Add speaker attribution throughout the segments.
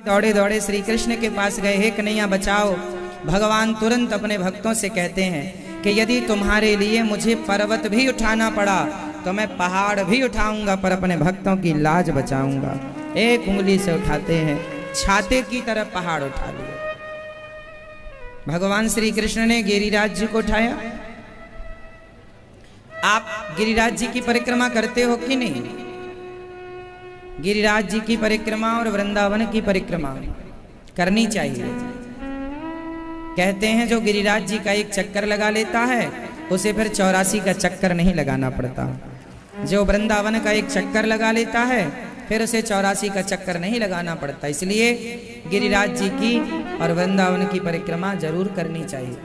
Speaker 1: दौड़े दौड़े श्री कृष्ण के पास गए, हे कन्हैया बचाओ। भगवान तुरंत अपने भक्तों से कहते हैं कि यदि तुम्हारे लिए मुझे पर्वत भी उठाना पड़ा तो मैं पहाड़ भी उठाऊंगा, पर अपने भक्तों की लाज बचाऊंगा। एक उंगली से उठाते हैं, छाते की तरह पहाड़ उठा लिया। भगवान श्री कृष्ण ने गिरिराज जी को उठाया। आप गिरिराज जी की परिक्रमा करते हो कि नहीं? गिरिराज जी की परिक्रमा और वृंदावन की परिक्रमा करनी चाहिए। कहते हैं जो गिरिराज जी का एक चक्कर लगा लेता है उसे फिर 84 का चक्कर नहीं लगाना पड़ता। जो वृंदावन का एक चक्कर लगा लेता है फिर उसे 84 का चक्कर नहीं लगाना पड़ता। इसलिए गिरिराज जी की और वृंदावन की परिक्रमा जरूर करनी चाहिए।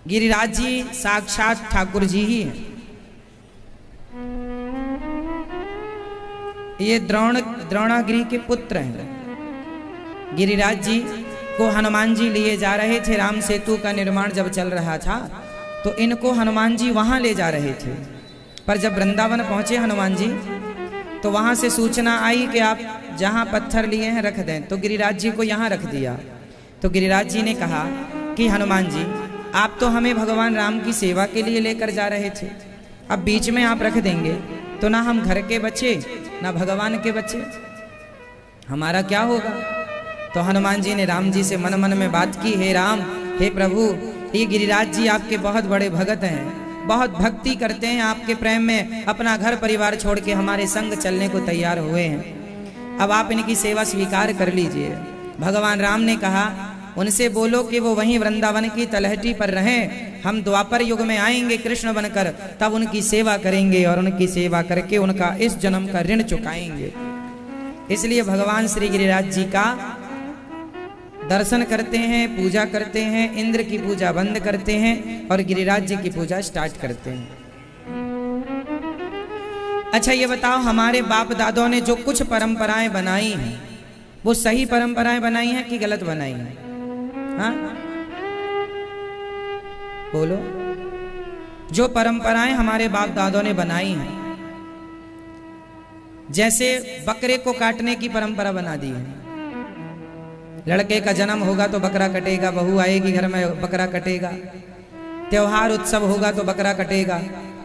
Speaker 1: गिरिराज जी साक्षात ठाकुर जी ही हैं। ये द्रोणागिरी के पुत्र हैं। गिरिराज जी को हनुमान जी लिए जा रहे थे। राम सेतु का निर्माण जब चल रहा था तो इनको हनुमान जी वहां ले जा रहे थे। पर जब वृंदावन पहुंचे हनुमान जी तो वहां से सूचना आई कि आप जहां पत्थर लिए हैं रख दें। तो गिरिराज जी को यहां रख दिया। तो गिरिराज जी ने कहा कि हनुमान जी आप तो हमें भगवान राम की सेवा के लिए लेकर जा रहे थे, अब बीच में आप रख देंगे तो ना हम घर के बच्चे ना भगवान के बच्चे, हमारा क्या होगा? तो हनुमान जी ने राम जी से मन मन में बात की, हे राम, हे प्रभु, ये गिरिराज जी आपके बहुत बड़े भगत हैं, बहुत भक्ति करते हैं, आपके प्रेम में अपना घर परिवार छोड़ के हमारे संग चलने को तैयार हुए हैं। अब आप इनकी सेवा स्वीकार कर लीजिए। भगवान राम ने कहा उनसे बोलो कि वो वहीं वृंदावन की तलहटी पर रहें, हम द्वापर युग में आएंगे कृष्ण बनकर, तब उनकी सेवा करेंगे और उनकी सेवा करके उनका इस जन्म का ऋण चुकाएंगे। इसलिए भगवान श्री गिरिराज जी का दर्शन करते हैं, पूजा करते हैं, इंद्र की पूजा बंद करते हैं और गिरिराज जी की पूजा स्टार्ट करते हैं। अच्छा ये बताओ, हमारे बाप दादों ने जो कुछ परंपराएं बनाई हैं वो सही परंपराएं बनाई हैं कि गलत बनाई हैं? हाँ बोलो। जो परंपराएं हमारे बाप दादों ने बनाई हैं, जैसे बकरे को काटने की परंपरा बना दी है। लड़के का जन्म होगा तो बकरा कटेगा, बहू आएगी घर में बकरा कटेगा, त्योहार उत्सव होगा तो बकरा कटेगा।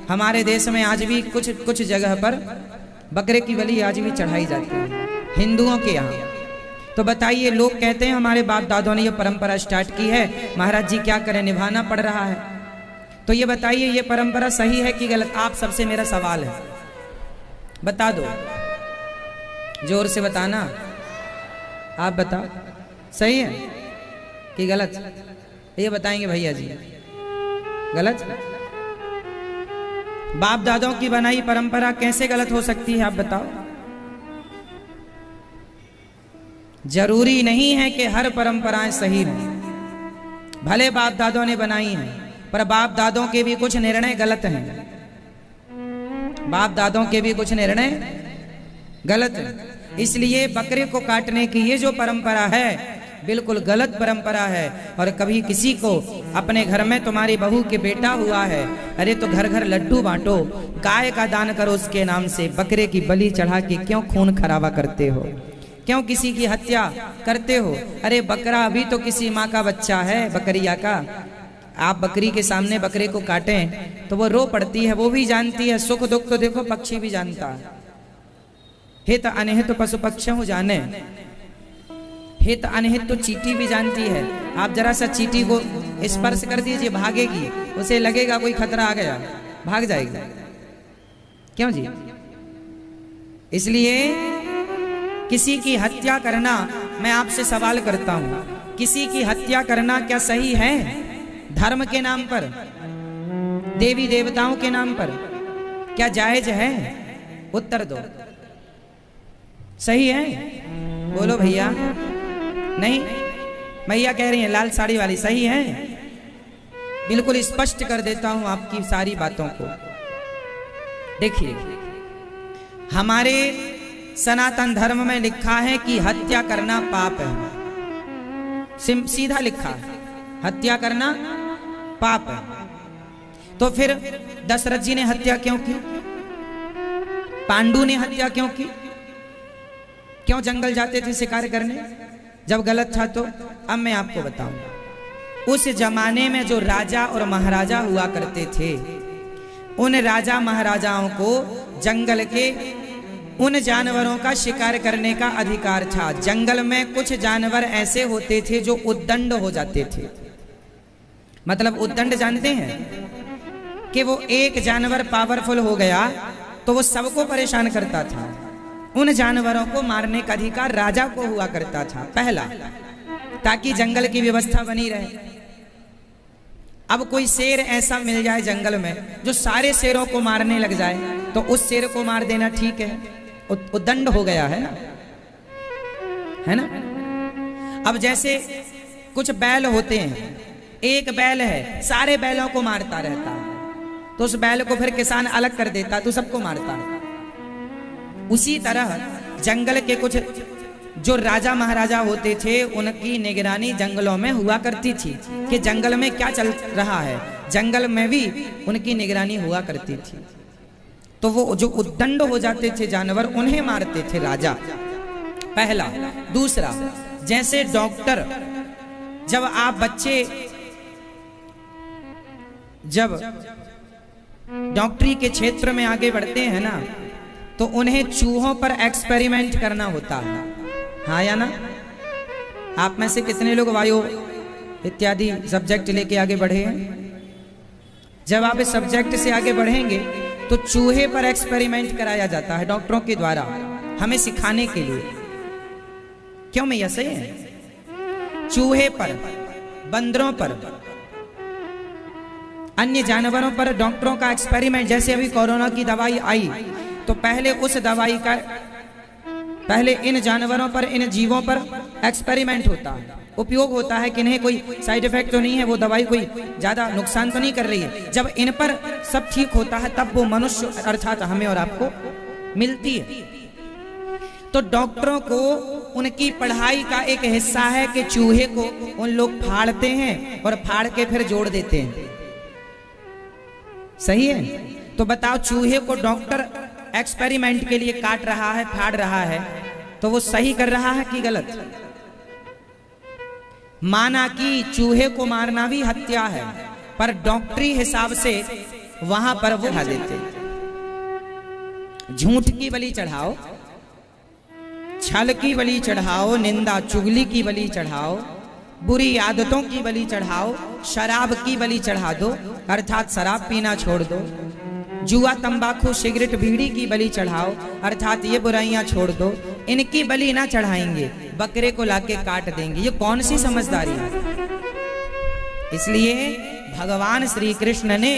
Speaker 1: हमारे देश में आज भी कुछ जगह पर बकरे की बलि आज भी चढ़ाई जाती है हिंदुओं के यहाँ। तो बताइए, लोग कहते हैं हमारे बाप दादों ने ये परंपरा स्टार्ट की है, महाराज जी क्या करें, निभाना पड़ रहा है। तो ये बताइए ये परंपरा सही है कि गलत? आप सबसे मेरा सवाल है, बता दो, जोर से बताना। आप बताओ सही है कि गलत? ये बताएंगे भैया जी, गलत। बाप दादों की बनाई परंपरा कैसे गलत हो सकती है, आप बताओ। जरूरी नहीं है कि हर परंपराएं सही हों। भले बाप दादों ने बनाई हैं पर बाप दादों के भी कुछ निर्णय गलत हैं। बाप दादों के भी कुछ निर्णय गलत हैं। इसलिए बकरे को काटने की ये जो परंपरा है बिल्कुल गलत परंपरा है। और कभी किसी को अपने घर में तुम्हारी बहू के बेटा हुआ है, अरे तो घर घर लड्डू बांटो, गाय का दान करो उसके नाम से, बकरे की बलि चढ़ा के क्यों खून खराबा करते हो? क्यों किसी की हत्या करते हो? अरे बकरा अभी तो किसी माँ का बच्चा है, बकरिया का। आप बकरी के सामने बकरे को काटें तो वो रो पड़ती है, वो भी जानती है, सुख दुख तो देखो पक्षी भी जानता है। हित अनहित पशु पक्षी जाने, हित अनहित तो चींटी भी जानती है। आप जरा सा चींटी को स्पर्श कर दीजिए, भागेगी, उसे लगेगा कोई खतरा आ गया, भाग जाएगी। क्यों जी? इसलिए किसी की हत्या करना, मैं आपसे सवाल करता हूं, किसी की हत्या करना क्या सही है? धर्म के नाम पर, देवी देवताओं के नाम पर क्या जायज है? उत्तर दो, सही है? बोलो भैया। नहीं, भैया कह रही हैं लाल साड़ी वाली, सही है? बिल्कुल स्पष्ट कर देता हूं आपकी सारी बातों को। देखिए, हमारे सनातन धर्म में लिखा है कि हत्या करना पाप है। सीधा लिखा है, हत्या करना पाप है। तो फिर दशरथ जी ने हत्या क्यों की? पांडु ने हत्या क्यों की? क्यों जंगल जाते थे शिकार करने जब गलत था? तो अब मैं आपको बताऊं, उस जमाने में जो राजा और महाराजा हुआ करते थे, उन राजा महाराजाओं को जंगल के उन जानवरों का शिकार करने का अधिकार था। जंगल में कुछ जानवर ऐसे होते थे जो उद्दंड हो जाते थे। मतलब उद्दंड जानते हैं कि वो एक जानवर पावरफुल हो गया तो वो सबको परेशान करता था। उन जानवरों को मारने का अधिकार राजा को हुआ करता था, पहला, ताकि जंगल की व्यवस्था बनी रहे। अब कोई शेर ऐसा मिल जाए जंगल में जो सारे शेरों को मारने लग जाए, तो उस शेर को मार देना ठीक है, उद्दंड हो गया है ना, है ना। अब जैसे कुछ बैल होते हैं, एक बैल है सारे बैलों को मारता रहता है, तो उस बैल को फिर किसान अलग कर देता तो सबको मारता है। उसी तरह जंगल के कुछ जो राजा महाराजा होते थे, उनकी निगरानी जंगलों में हुआ करती थी कि जंगल में क्या चल रहा है, जंगल में भी उनकी निगरानी हुआ करती थी। तो वो जो उद्दंड हो जाते थे जानवर, उन्हें मारते थे राजा, पहला। दूसरा, जैसे डॉक्टर, जब आप बच्चे जब डॉक्टरी के क्षेत्र में आगे बढ़ते हैं ना, तो उन्हें चूहों पर एक्सपेरिमेंट करना होता है, हाँ या ना। आप में से कितने लोग वायु इत्यादि सब्जेक्ट लेके आगे बढ़े हैं? जब आप इस सब्जेक्ट से आगे बढ़ेंगे तो चूहे पर एक्सपेरिमेंट कराया जाता है डॉक्टरों के द्वारा, हमें सिखाने के लिए। क्यों मैं, सही है? चूहे पर, बंदरों पर, अन्य जानवरों पर डॉक्टरों का एक्सपेरिमेंट। जैसे अभी कोरोना की दवाई आई तो पहले उस दवाई का, पहले इन जानवरों पर, इन जीवों पर एक्सपेरिमेंट होता है, उपयोग होता है कि नहीं, कोई साइड इफेक्ट तो नहीं है, वो दवाई कोई ज्यादा नुकसान तो नहीं कर रही है। जब इन पर सब ठीक होता है तब वो मनुष्य अर्थात हमें और आपको मिलती है। तो डॉक्टरों को उनकी पढ़ाई का एक हिस्सा है कि चूहे को उन लोग फाड़ते हैं और फाड़ के फिर जोड़ देते हैं, सही है? तो बताओ, चूहे को डॉक्टर एक्सपेरिमेंट के लिए काट रहा है, फाड़ रहा है, तो वो सही कर रहा है कि गलत? माना कि चूहे को मारना भी हत्या है, पर डॉक्टरी हिसाब से वहां पर वो खा देते। झूठ की बलि चढ़ाओ, छल की बलि चढ़ाओ, निंदा चुगली की बलि चढ़ाओ, बुरी आदतों की बलि चढ़ाओ, शराब की बलि चढ़ा दो, अर्थात शराब पीना छोड़ दो, जुआ तंबाकू सिगरेट बीड़ी की बलि चढ़ाओ, अर्थात ये बुराइयां छोड़ दो। इनकी बलि ना चढ़ाएंगे, बकरे को लाके काट देंगे, ये कौन सी समझदारी है? इसलिए भगवान श्री कृष्ण ने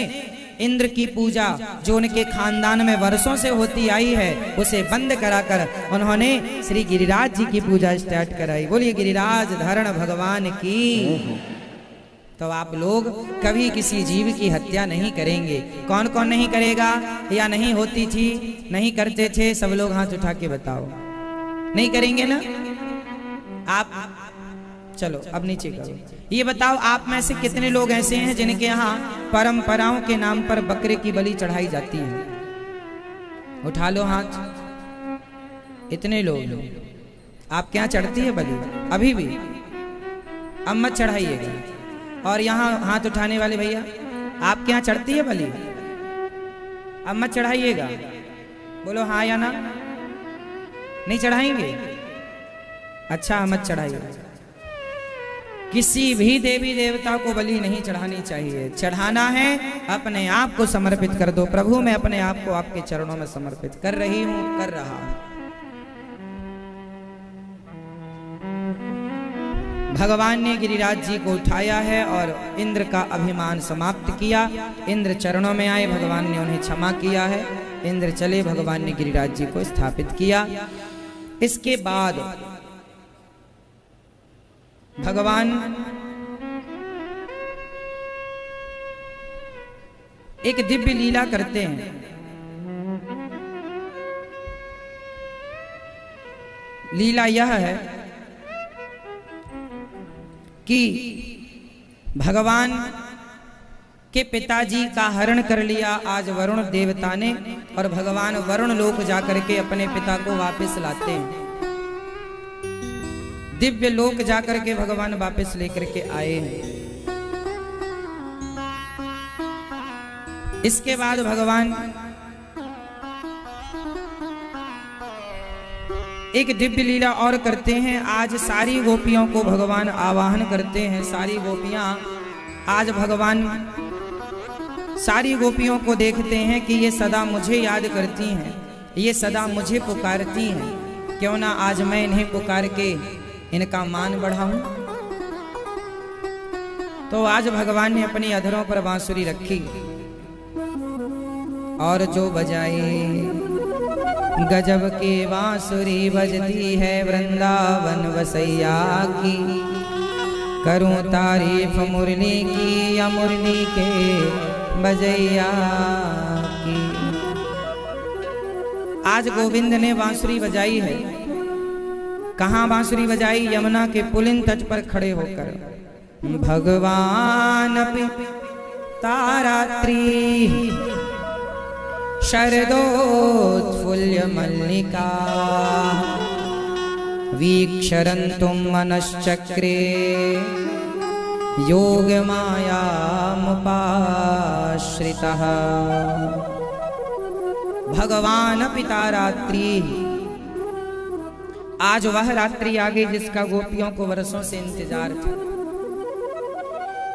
Speaker 1: इंद्र की पूजा जो उनके खानदान में वर्षों से होती आई है, उसे बंद कराकर उन्होंने श्री गिरिराज जी की पूजा स्टार्ट कराई। बोलिए गिरिराज धरण भगवान की। तो आप लोग कभी किसी जीव की हत्या नहीं करेंगे। कौन कौन नहीं करेगा? या नहीं होती थी, नहीं करते थे? सब लोग हाथ उठा के बताओ, नहीं करेंगे ना आप? चलो अब नीचे करो, ये बताओ आप में से कितने लोग ऐसे हैं जिनके यहाँ परंपराओं के नाम पर बकरे की बलि चढ़ाई जाती है? उठा लो हाथ, इतने लोग। आपके यहाँ चढ़ती है बलि अभी भी? अब मत चढ़ाइएगा। और यहाँ हाथ उठाने वाले भैया, आपके यहाँ चढ़ती है बलि? अब मत चढ़ाइएगा, बोलो हाँ या ना। नहीं चढ़ाएंगे? अच्छा, मत चढ़ाइएगा। किसी भी देवी देवता को बलि नहीं चढ़ानी चाहिए। चढ़ाना है अपने आप को समर्पित कर दो। प्रभु मैं अपने आप को आपके चरणों में समर्पित कर रही हूँ, कर रहा हूँ। भगवान ने गिरिराज जी को उठाया है और इंद्र का अभिमान समाप्त किया। इंद्र चरणों में आए, भगवान ने उन्हें क्षमा किया है। इंद्र चले, भगवान ने गिरिराज जी को स्थापित किया। इसके बाद भगवान एक दिव्य लीला करते हैं। लीला यह है कि भगवान के पिताजी का हरण कर लिया आज वरुण देवता ने, और भगवान वरुण लोक जाकर के अपने पिता को वापस लाते हैं। दिव्य लोक जाकर के भगवान वापस लेकर के आए हैं। इसके बाद भगवान एक दिव्य लीला और करते हैं। आज सारी गोपियों को भगवान आवाहन करते हैं। सारी गोपियां आज भगवान सारी गोपियों को देखते हैं कि ये सदा मुझे याद करती हैं, ये सदा मुझे पुकारती हैं, क्यों ना आज मैं इन्हें पुकार के इनका मान बढ़ाऊं। तो आज भगवान ने अपनी अधरों पर बांसुरी रखी और जो बजाई गजब की बांसुरी बजती है वृंदावन वसैया की, करूं तारीफ मुरली की या मुरली के बजैया की। आज गोविंद ने बांसुरी बजाई है। कहाँ बांसुरी बजाई? यमुना के पुलिन तट पर खड़े होकर। भगवान तारात्री शरदोत्फुल्य मल्लिका वीक्षरन्तुं मनश्चक्रे योग मायामुपाश्रितः। भगवान पिता रात्रि, आज वह रात्रि आ गई जिसका गोपियों को वर्षों से इंतजार था।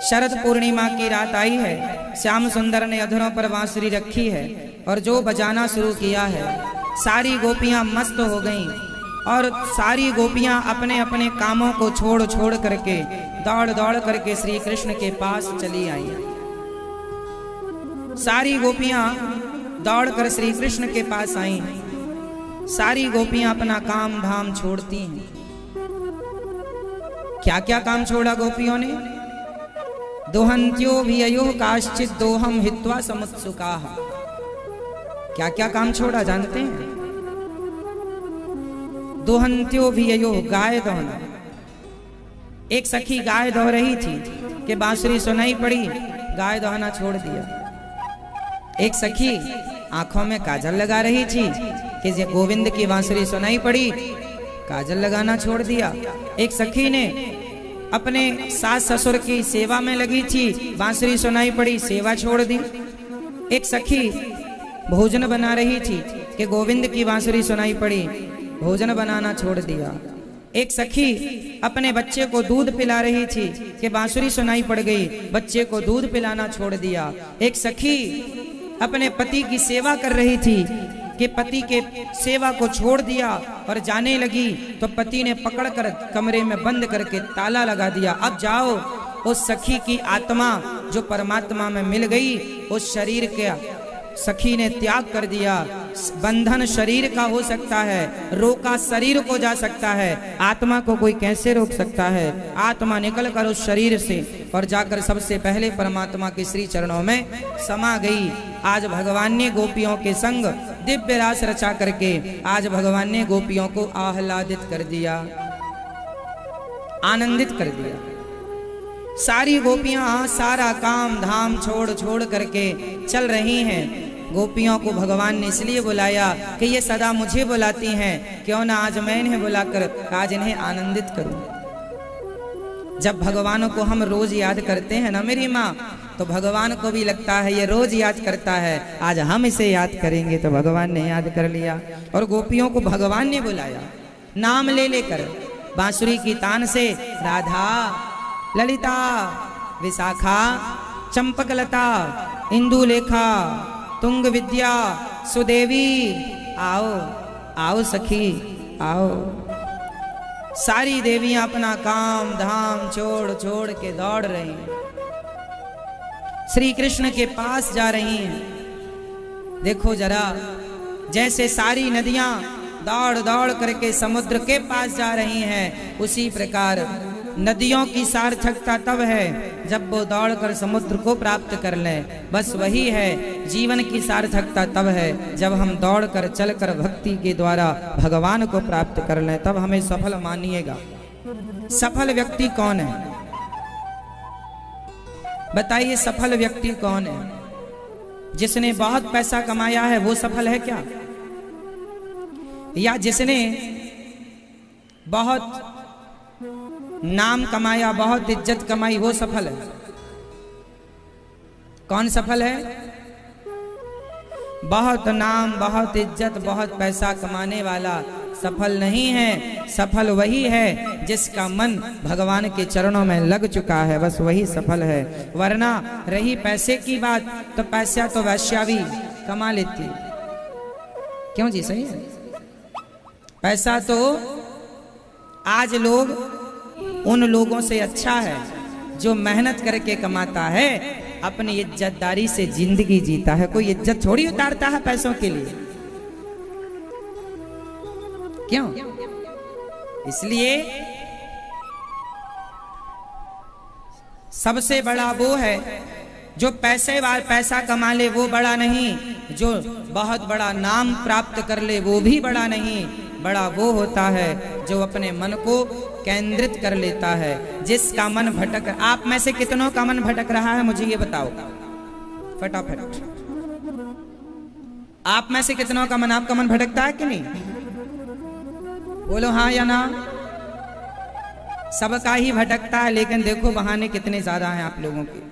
Speaker 1: शरद पूर्णिमा की रात आई है। श्याम सुंदर ने अधरों पर बांसुरी रखी है और जो बजाना शुरू किया है, सारी गोपियां मस्त हो गईं और सारी गोपियां अपने अपने कामों को छोड़ छोड़ करके दौड़ दौड़ करके श्री कृष्ण के पास चली आई। सारी गोपियां दौड़कर श्री कृष्ण के पास आई। सारी गोपियां अपना काम धाम छोड़ती हैं। क्या क्या काम छोड़ा गोपियों ने? दोहंत्यो भिययो काश्चित दोहम हित्वा समुत्सुकाः। क्या क्या काम छोड़ा जानते हैं? दोहंत्यो भिययो, गाय दोहना। एक सखी गाय दोह रही थी कि बांसुरी सुनाई पड़ी, गाय दोहना छोड़ दिया। एक सखी आंखों में काजल लगा रही थी कि गोविंद की बांसुरी सुनाई पड़ी, काजल लगाना छोड़ दिया। एक सखी ने अपने सास ससुर की सेवा में लगी थी, बांसुरी सुनाई पड़ी, सेवा छोड़ दी। एक सखी भोजन बना रही थी कि गोविंद की बांसुरी सुनाई पड़ी, भोजन बनाना छोड़ दिया। एक सखी अपने बच्चे को दूध पिला रही थी कि बांसुरी सुनाई पड़ गई, बच्चे को दूध पिलाना छोड़ दिया। एक सखी अपने पति की सेवा कर रही थी कि पति के सेवा को छोड़ दिया और जाने लगी तो पति ने पकड़कर कमरे में बंद करके ताला लगा दिया। अब जाओ। उस सखी की आत्मा जो परमात्मा में मिल गई, उस शरीर के सखी ने त्याग कर दिया। बंधन शरीर का हो सकता है, रोका शरीर को जा सकता है, आत्मा को कोई कैसे रोक सकता है? आत्मा निकल कर उस शरीर से और जाकर सबसे पहले परमात्मा के श्री चरणों में समा गई। आज भगवान ने गोपियों के संग दिव्य रास रचा करके आज भगवान ने गोपियों को आह्लादित कर दिया, आनंदित कर दिया। सारी गोपियां सारा काम धाम छोड़ छोड़ करके चल रही हैं। गोपियों को भगवान ने इसलिए बुलाया कि ये सदा मुझे बुलाती हैं, क्यों ना आज मैं इन्हें बुलाकर आज इन्हें आनंदित करूं। जब भगवान को हम रोज याद करते हैं ना मेरी माँ, तो भगवान को भी लगता है ये रोज याद करता है, आज हम इसे याद करेंगे। तो भगवान ने याद कर लिया और गोपियों को भगवान ने बुलाया नाम ले लेकर। बांसुरी की तान से राधा, ललिता, विशाखा, चंपकलता, इंदुलेखा, तुंग विद्या, सुदेवी, आओ आओ सखी आओ। सारी देवियां अपना काम धाम छोड़ छोड़ के दौड़ रही हैं, श्री कृष्ण के पास जा रही हैं। देखो जरा, जैसे सारी नदियां दौड़ दौड़ करके समुद्र के पास जा रही हैं, उसी प्रकार नदियों की सार्थकता तब है जब वो दौड़कर समुद्र को प्राप्त कर लें। बस वही है जीवन की सार्थकता तब है जब हम दौड़कर चलकर भक्ति के द्वारा भगवान को प्राप्त कर लें, तब हमें सफल मानिएगा। सफल व्यक्ति कौन है? बताइए, सफल व्यक्ति कौन है? जिसने बहुत पैसा कमाया है वो सफल है क्या? या जिसने बहुत नाम कमाया, बहुत इज्जत कमाई, वो सफल है। कौन सफल है? बहुत नाम, बहुत इज्जत, बहुत पैसा कमाने वाला सफल नहीं है। सफल वही है जिसका मन भगवान के चरणों में लग चुका है, बस वही सफल है। वरना रही पैसे की बात, तो पैसा तो वैश्या भी कमा लेती। क्यों जी? सही है। पैसा तो आज लोग उन लोगों से अच्छा है जो मेहनत करके कमाता है, अपनी इज्जतदारी से जिंदगी जीता है। कोई इज्जत थोड़ी उतारता है पैसों के लिए। क्यों? इसलिए सबसे बड़ा वो है जो पैसा कमा ले, वो बड़ा नहीं। जो बहुत बड़ा नाम प्राप्त कर ले, वो भी बड़ा नहीं। बड़ा वो होता है जो अपने मन को केंद्रित कर लेता है, जिसका मन भटक। आप में से कितनों का मन भटक रहा है, मुझे ये बताओ फटाफट। आप में से कितनों का मन, आपका मन भटकता है कि नहीं? बोलो हाँ या ना। सबका ही भटकता है, लेकिन देखो बहाने कितने ज्यादा हैं आप लोगों के।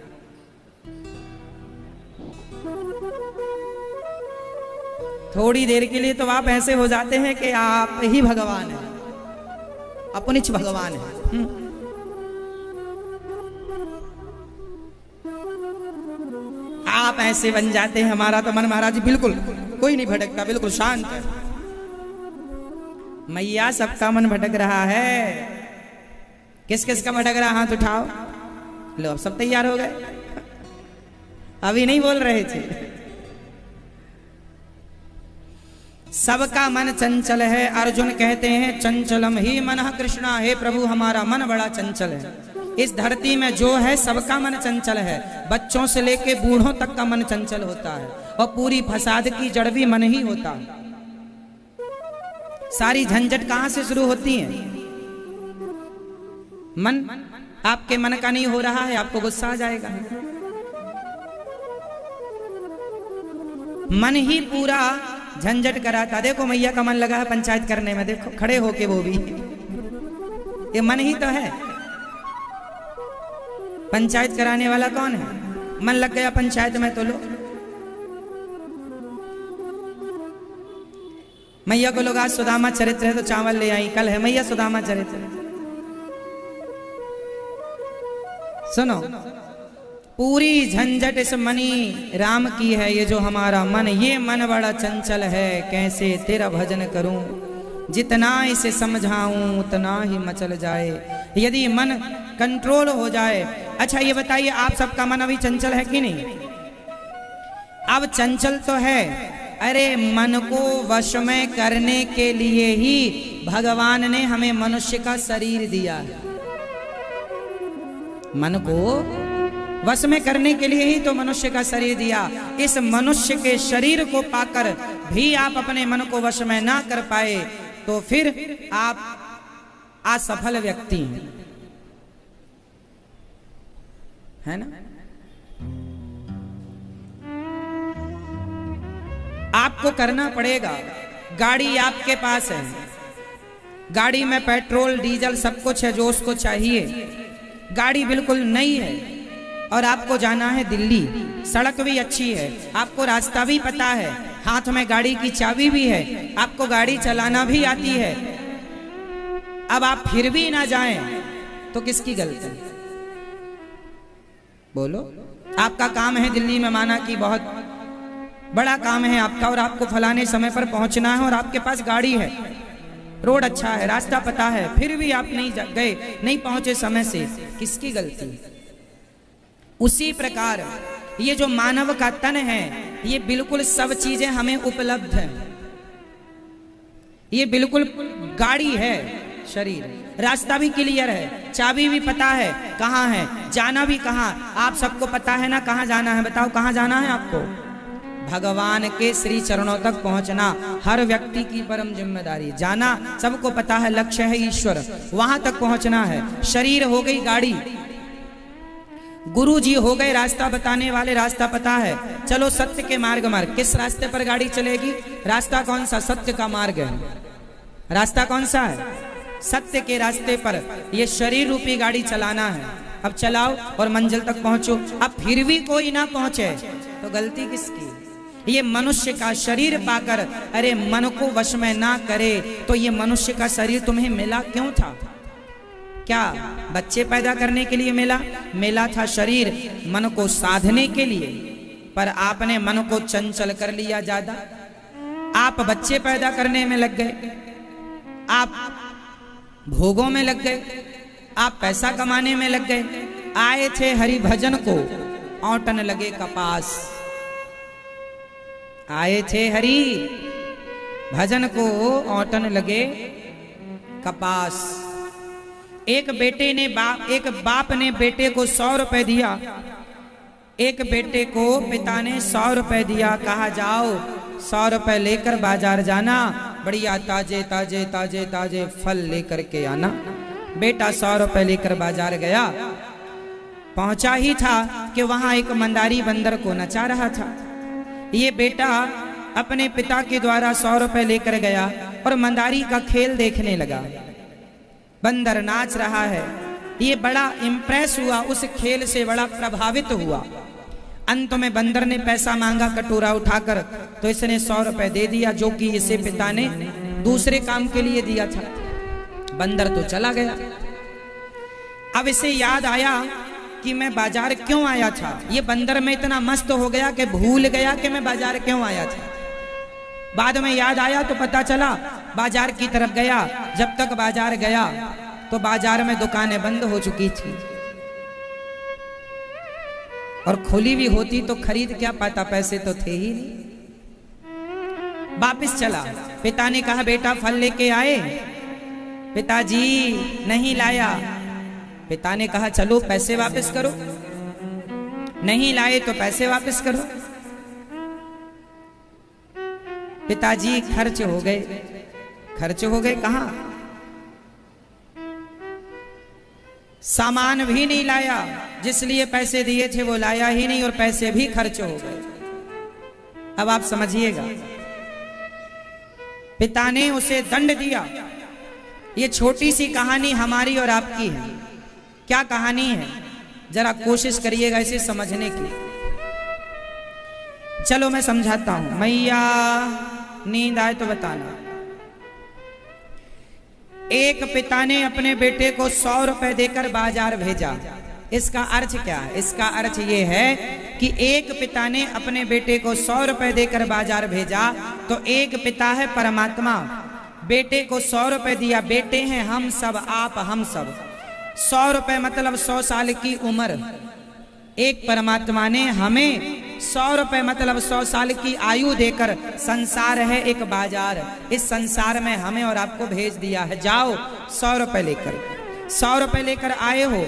Speaker 1: थोड़ी देर के लिए तो आप ऐसे हो जाते हैं कि आप ही भगवान हैं, अपनिच भगवान है। आप ऐसे बन जाते हैं। हमारा तो मन महाराज बिल्कुल कोई नहीं भटकता, बिल्कुल शांत है। मैया सबका मन भटक रहा है। किस किस का भटक रहा? हाथ उठाओ। लो, अब सब तैयार हो गए। अभी नहीं बोल रहे थे। सबका मन चंचल है। अर्जुन कहते हैं चंचलम ही मनः कृष्णा, हे प्रभु हमारा मन बड़ा चंचल है। इस धरती में जो है सबका मन चंचल है। बच्चों से लेके बूढ़ों तक का मन चंचल होता है, और पूरी फसाद की जड़ भी मन ही होता है। सारी झंझट कहां से शुरू होती है? मन। आपके मन का नहीं हो रहा है, आपको गुस्सा आ जाएगा। मन ही पूरा झंझट कराता। देखो मैया का मन लगा है पंचायत करने में, देखो खड़े होके वो भी। ये मन ही तो है। पंचायत कराने वाला कौन है? मन लग गया पंचायत में तो लो। मैया को लोग आज सुदामा चरित्र है तो चावल ले आई, कल है मैया सुदामा चरित्र। सुनो, पूरी झंझट इस मनी राम की है। ये जो हमारा मन, ये मन बड़ा चंचल है। कैसे तेरा भजन करूं, जितना इसे समझाऊं उतना ही मचल जाए। यदि मन कंट्रोल हो जाए। अच्छा ये बताइए, आप सबका मन अभी चंचल है कि नहीं? अब चंचल तो है। अरे मन को वश में करने के लिए ही भगवान ने हमें मनुष्य का शरीर दिया है। मन को वश में करने के लिए ही तो मनुष्य का शरीर दिया। इस मनुष्य के शरीर को पाकर भी आप अपने मन को वश में ना कर पाए, तो फिर आप असफल व्यक्ति हैं, है ना? आपको करना पड़ेगा। गाड़ी आपके पास है, गाड़ी में पेट्रोल डीजल सब कुछ है जो उसको चाहिए। गाड़ी बिल्कुल नई है और आपको जाना है दिल्ली। सड़क भी अच्छी है, आपको रास्ता भी पता है, हाथ में गाड़ी की चाबी भी है, आपको गाड़ी चलाना भी आती है। अब आप फिर भी ना जाएं तो किसकी गलती? बोलो। आपका काम है दिल्ली में, माना कि बहुत बड़ा काम है आपका, और आपको फलाने समय पर पहुंचना है, और आपके पास गाड़ी है, रोड अच्छा है, रास्ता पता है, फिर भी आप नहीं गए, नहीं पहुंचे समय से, किसकी गलती? उसी प्रकार ये जो मानव का तन है, ये बिल्कुल सब चीजें हमें उपलब्ध है। ये बिल्कुल गाड़ी है, शरीर, रास्ता भी क्लियर है, चाबी भी पता है कहाँ है, जाना भी कहाँ। आप सबको पता है ना कहाँ जाना है? बताओ कहाँ जाना है आपको? भगवान के श्री चरणों तक पहुंचना हर व्यक्ति की परम जिम्मेदारी। जाना सबको पता है, लक्ष्य है ईश्वर, वहां तक पहुंचना है। शरीर हो गई गाड़ी, गुरु जी हो गए रास्ता बताने वाले, रास्ता पता है, चलो सत्य के मार्ग मार्ग। किस रास्ते पर गाड़ी चलेगी? रास्ता कौन सा? सत्य का मार्ग है। रास्ता कौन सा है? सत्य के रास्ते पर ये शरीर रूपी गाड़ी चलाना है। अब चलाओ और मंजिल तक पहुंचो। अब फिर भी कोई ना पहुंचे तो गलती किसकी? ये मनुष्य का शरीर पाकर अरे मन को वश में ना करे तो ये मनुष्य का शरीर तुम्हें मिला क्यों था? क्या बच्चे पैदा करने के लिए मिला? मिला था शरीर मन को साधने के लिए, पर आपने मन को चंचल कर लिया ज्यादा। आप बच्चे पैदा करने में लग गए, आप भोगों में लग गए, आप पैसा कमाने में लग गए। आए थे हरि भजन को औंटन लगे कपास। आए थे हरि भजन को औंटन लगे कपास। एक बाप ने बेटे को 100 रुपए दिया। एक बेटे को पिता ने 100 रुपए दिया। कहा जाओ 100 रुपए लेकर बाजार जाना, बढ़िया ताजे ताजे ताजे ताजे फल लेकर के आना। बेटा 100 रुपए लेकर बाजार गया। पहुंचा ही था कि वहां एक मंदारी बंदर को नचा रहा था। ये बेटा अपने पिता के द्वारा 100 रुपए लेकर गया और मंदारी का खेल देखने लगा। बंदर नाच रहा है। ये बड़ा इंप्रेस हुआ, उस खेल से बड़ा प्रभावित हुआ। अंत में बंदर ने पैसा मांगा कटोरा उठाकर, तो इसने 100 रुपए दे दिया, जो कि इसे पिता ने दूसरे काम के लिए दिया था। बंदर तो चला गया। अब इसे याद आया कि मैं बाजार क्यों आया था। ये बंदर में इतना मस्त हो गया कि भूल गया कि मैं बाजार क्यों आया था। बाद में याद आया तो पता चला बाजार की तरफ गया। जब तक बाजार गया तो बाजार में दुकानें बंद हो चुकी थी, और खुली भी होती तो खरीद क्या पाता, पैसे तो थे ही नहीं। वापिस चला। पिता ने कहा बेटा फल लेके आए? पिताजी नहीं लाया। पिता ने कहा चलो पैसे वापस करो। नहीं लाए तो पैसे वापस करो। पिताजी खर्च हो गए। खर्च हो गए कहां? सामान भी नहीं लाया, जिसलिए पैसे दिए थे वो लाया ही नहीं, और पैसे भी खर्च हो गए। अब आप समझिएगा, पिता ने उसे दंड दिया। ये छोटी सी कहानी हमारी और आपकी है। क्या कहानी है जरा कोशिश करिएगा इसे समझने की। चलो मैं समझाता हूं। मैया नींद आए तो बताना। एक पिता ने अपने बेटे को 100 रुपए देकर बाजार भेजा। इसका अर्थ क्या है? इसका अर्थ ये है कि एक पिता ने अपने बेटे को 100 रुपए देकर बाजार भेजा, तो एक पिता है परमात्मा, बेटे को 100 रुपए दिया। बेटे हैं हम सब, आप हम सब। 100 रुपए मतलब 100 साल की उम्र। एक परमात्मा ने हमें 100 रुपए मतलब 100 साल की आयु देकर, संसार है एक बाजार, इस संसार में हमें और आपको भेज दिया है। जाओ 100 रुपए लेकर। 100 रुपए लेकर आए हो,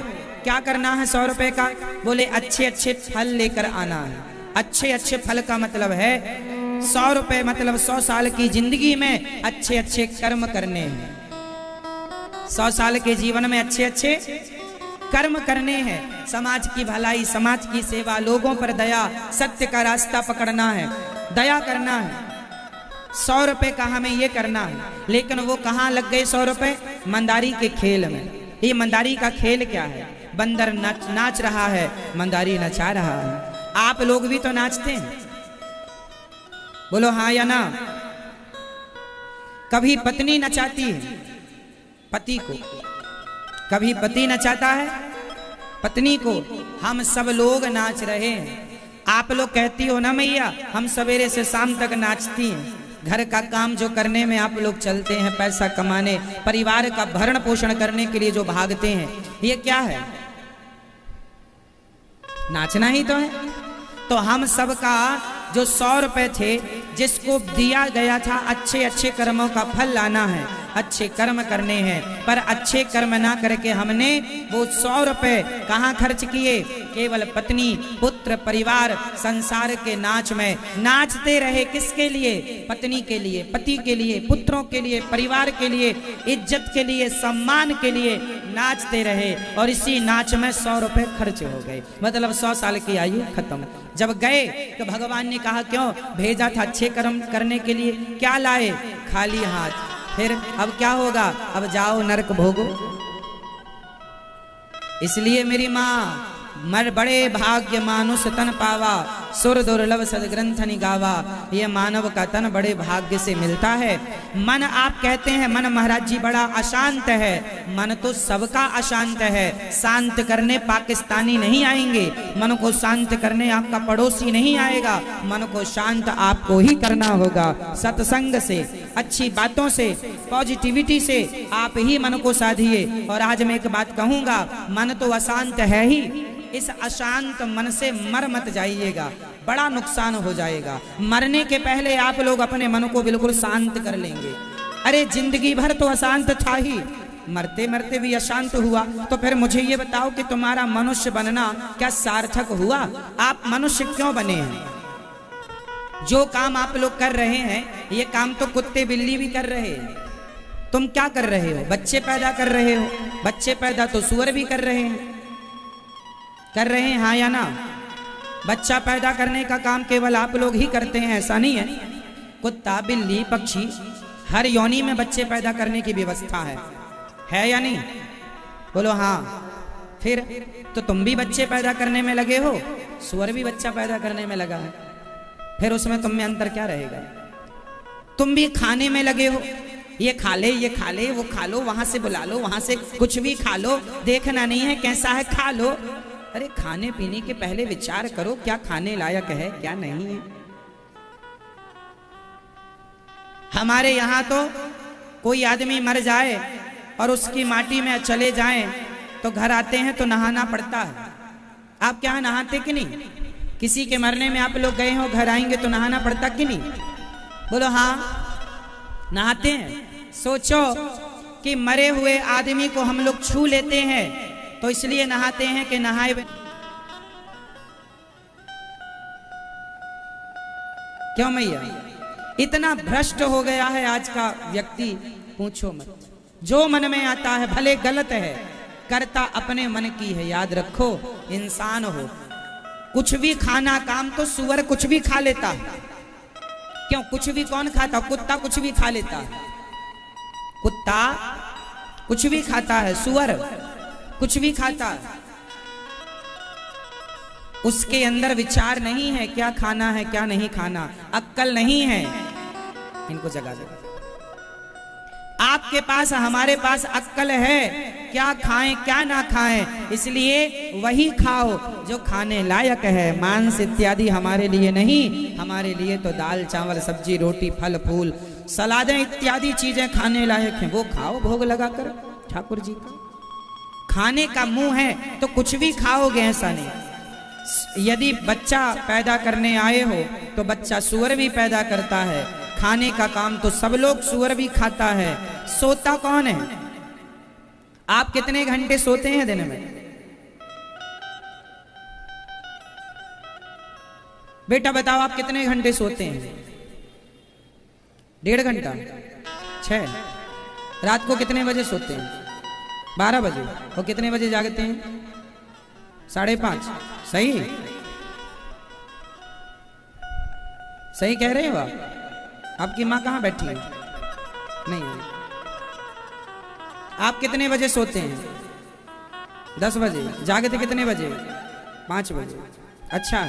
Speaker 1: क्या करना है 100 रुपए का? बोले अच्छे अच्छे फल लेकर आना है। अच्छे अच्छे फल का मतलब है 100 रुपए मतलब 100 साल की जिंदगी में अच्छे अच्छे कर्म करने हैं। 100 साल के जीवन में अच्छे अच्छे कर्म करने हैं। समाज की भलाई, समाज की सेवा, लोगों पर दया, सत्य का रास्ता पकड़ना है, दया करना है। 100 रुपए का हमें ये करना है। लेकिन वो कहाँ लग गए 100 रुपए? मंदारी के खेल में। ये मंदारी का खेल क्या है? बंदर नाच रहा है, मंदारी नचा रहा है। आप लोग भी तो नाचते हैं, बोलो हाँ या ना। कभी पत्नी नचाती है पति को, कभी पति नचाता है पत्नी को। हम सब लोग नाच रहे हैं। आप लोग कहती हो ना मैया हम सवेरे से शाम तक नाचती हैं। घर का काम जो करने में आप लोग चलते हैं, पैसा कमाने, परिवार का भरण पोषण करने के लिए जो भागते हैं, ये क्या है? नाचना ही तो है। तो हम सब का जो 100 रुपए थे, जिसको दिया गया था अच्छे अच्छे कर्मों का फल लाना है, अच्छे कर्म करने हैं, पर अच्छे कर्म ना करके हमने वो 100 रुपए कहाँ खर्च किए? केवल पत्नी, पुत्र, परिवार, संसार के नाच में नाचते रहे। किसके लिए? पत्नी के लिए, पति के लिए, पुत्रों के लिए, परिवार के लिए, इज्जत के लिए, सम्मान के लिए नाचते रहे, और इसी नाच में 100 रुपए खर्च हो गए। मतलब 100 साल की आयु खत्म। जब गए तो भगवान ने कहा क्यों भेजा था? अच्छे कर्म करने के लिए। क्या लाए? खाली हाथ। फिर अब क्या होगा? अब जाओ नरक भोगो। इसलिए मेरी माँ, मर बड़े भाग्य मानुष तन पावा, सुर दुर्लभ सदग्रंथ निगावा। ये मानव का तन बड़े भाग्य से मिलता है। मन आप कहते हैं मन महाराज जी बड़ा अशांत है। मन तो सबका अशांत है। शांत करने पाकिस्तानी नहीं आएंगे, मन को शांत करने आपका पड़ोसी नहीं आएगा। मन को शांत आपको ही करना होगा। सत्संग से, अच्छी बातों से, पॉजिटिविटी से आप ही मन को साधिए। और आज मैं एक बात कहूंगा, मन तो अशांत है ही, इस अशांत मन से मर मत जाइएगा, बड़ा नुकसान हो जाएगा। मरने के पहले आप लोग अपने मन को बिल्कुल शांत कर लेंगे। अरे जिंदगी भर तो अशांत था ही, मरते मरते भी अशांत हुआ, तो फिर मुझे ये बताओ कि तुम्हारा मनुष्य बनना क्या सार्थक हुआ? आप मनुष्य क्यों बने हैं? जो काम आप लोग कर रहे हैं, ये काम तो कुत्ते बिल्ली भी कर रहे हैं। तुम क्या कर रहे हो? बच्चे पैदा कर रहे हो। बच्चे पैदा तो सूअर भी कर रहे हैं, कर रहे हैं, हाँ या ना? बच्चा पैदा करने का काम केवल आप लोग ही करते हैं, ऐसा नहीं है। कुत्ता, बिल्ली, पक्षी, हर योनि में बच्चे पैदा करने की व्यवस्था है या नहीं? बोलो हाँ। फिर तो तुम भी बच्चे पैदा करने में लगे हो, सूअर भी बच्चा पैदा करने में लगा है। फिर उसमें तुम में अंतर क्या रहेगा? तुम भी खाने में लगे हो, ये खा ले, ये खा ले, वो खा लो, वहां से बुला लो, वहां से कुछ भी खा लो, देखना नहीं है कैसा है, खा लो। अरे खाने पीने के पहले विचार करो, क्या खाने लायक है, क्या नहीं है। हमारे यहाँ तो कोई आदमी मर जाए और उसकी माटी में चले जाएं तो घर आते हैं तो नहाना पड़ता है। आप क्या नहाते कि नहीं? किसी के मरने में आप लोग गए हो, घर आएंगे तो नहाना पड़ता कि नहीं? बोलो हाँ, नहाते हैं। सोचो कि मरे हुए आदमी को हम लोग छू लेते हैं तो इसलिए नहाते हैं कि नहाए। क्यों मैया? इतना भ्रष्ट हो गया है आज का व्यक्ति, पूछो मत। जो मन में आता है, भले गलत है, करता अपने मन की है। याद रखो, इंसान हो, कुछ भी खाना काम तो सूअर कुछ भी खा लेता है। क्यों? कुछ भी कौन खाता? कुत्ता कुछ भी खा लेता है। कुत्ता कुछ भी खाता है, सूअर कुछ भी खाता है। उसके अंदर विचार नहीं है क्या खाना है क्या नहीं खाना, अक्ल नहीं है। इनको जगा दो। आपके पास, हमारे पास अक्ल है, क्या खाएं क्या ना खाएं, इसलिए वही खाओ जो खाने लायक है। मांस इत्यादि हमारे लिए नहीं, हमारे लिए तो दाल चावल सब्जी रोटी फल फूल सलादें इत्यादि चीजें खाने लायक हैं, वो खाओ भोग लगाकर ठाकुर जी का। खाने का मुंह है तो कुछ भी खाओगे, ऐसा नहीं। यदि बच्चा पैदा करने आए हो तो बच्चा सूअर भी पैदा करता है। खाने का काम तो सब लोग, सूअर भी खाता है। सोता कौन है? आप कितने घंटे सोते हैं दिन में? बेटा बताओ, आप कितने घंटे सोते हैं? 1.5 घंटा, 6। रात को कितने बजे सोते हैं? 12 बजे। और कितने बजे जागते हैं? 5:30। सही सही कह रहे हो आप? आपकी माँ कहाँ बैठी है? नहीं। आप कितने बजे सोते हैं? 10 बजे। जागते कितने बजे? 5 बजे। अच्छा,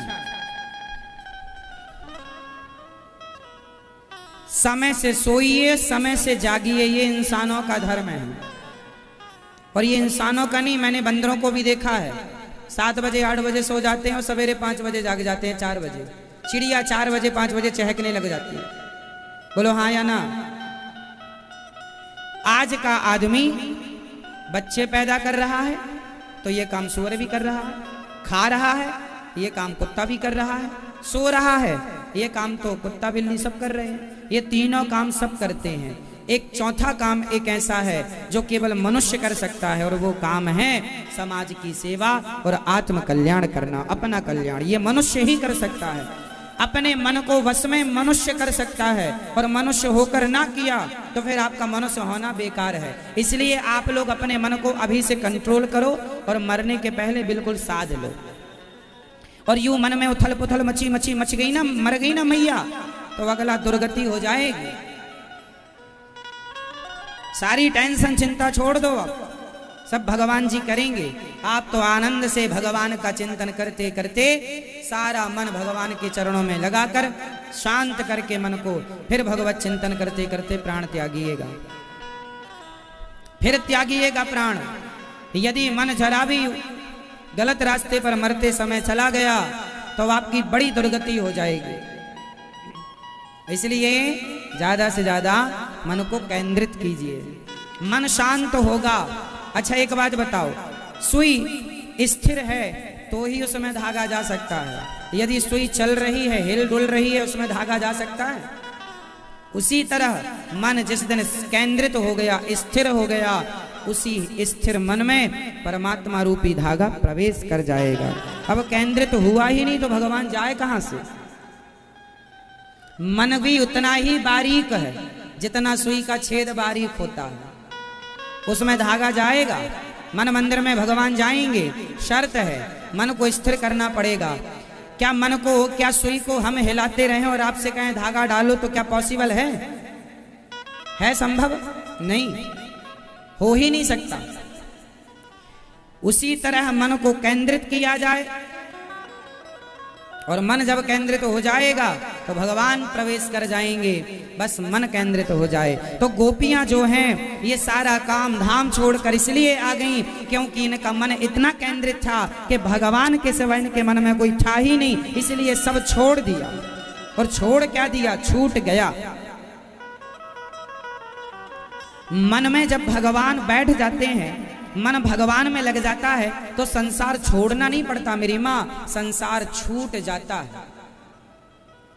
Speaker 1: समय से सोइए, समय से जागिए, ये इंसानों का धर्म है। और ये इंसानों का नहीं, मैंने बंदरों को भी देखा है। 7 बजे 8 बजे सो जाते हैं और सवेरे 5 बजे जाग जाते हैं, 4 बजे। चिड़िया 4 बजे 5 बजे चहकने लग जाती है। बोलो हाँ या ना? आज का आदमी बच्चे पैदा कर रहा है तो ये काम सूअर भी कर रहा है, खा रहा है ये काम कुत्ता भी कर रहा है, सो रहा है ये काम तो कुत्ता बिल्ली सब कर रहे हैं। ये तीनों काम सब करते हैं। एक चौथा काम एक ऐसा है जो केवल मनुष्य कर सकता है, और वो काम है समाज की सेवा और आत्म कल्याण करना, अपना कल्याण। ये मनुष्य ही कर सकता है। अपने मन को वश में मनुष्य कर सकता है, और मनुष्य होकर ना किया तो फिर आपका मनुष्य होना बेकार है। इसलिए आप लोग अपने मन को अभी से कंट्रोल करो और मरने के पहले बिल्कुल साध लो। और यूं मन में उथल पुथल मच गई ना, मर गई ना मैया, तो अगला दुर्गति हो जाएगी। सारी टेंशन चिंता छोड़ दो, अब सब भगवान जी करेंगे। आप तो आनंद से भगवान का चिंतन करते करते सारा मन भगवान के चरणों में लगाकर शांत करके मन को फिर भगवत चिंतन करते करते प्राण त्यागिएगा, फिर त्यागिएगा प्राण। यदि मन जरा भी गलत रास्ते पर मरते समय चला गया तो आपकी बड़ी दुर्गति हो जाएगी। इसलिए ज्यादा से ज्यादा मन को केंद्रित कीजिए, मन शांत होगा। अच्छा एक बात बताओ, सुई स्थिर है तो ही उसमें धागा जा सकता है, यदि सुई चल रही है, हिल डुल रही है, उसमें धागा जा सकता है? उसी तरह मन जिस दिन केंद्रित हो गया, स्थिर हो गया, उसी स्थिर मन में परमात्मा रूपी धागा प्रवेश कर जाएगा। अब केंद्रित हुआ ही नहीं तो भगवान जाए कहां से? मन भी उतना ही बारीक है जितना सुई का छेद बारीक होता है, उसमें धागा जाएगा। मन मंदिर में भगवान जाएंगे, शर्त है मन को स्थिर करना पड़ेगा। क्या मन को, क्या सुई को हम हिलाते रहें और आपसे कहें धागा डालो, तो क्या पॉसिबल है? संभव नहीं, हो ही नहीं सकता। उसी तरह मन को केंद्रित किया जाए, और मन जब केंद्रित हो जाएगा तो भगवान प्रवेश कर जाएंगे। बस मन केंद्रित हो जाए। तो गोपियां जो हैं ये सारा काम धाम छोड़कर इसलिए आ गईं क्योंकि इनका मन इतना केंद्रित था कि भगवान के सिवा इनके मन में कोई था ही नहीं, इसलिए सब छोड़ दिया। और छोड़ क्या दिया? छूट गया। मन में जब भगवान बैठ जाते हैं, मन भगवान में लग जाता है तो संसार छोड़ना नहीं पड़ता मेरी माँ, संसार छूट जाता है।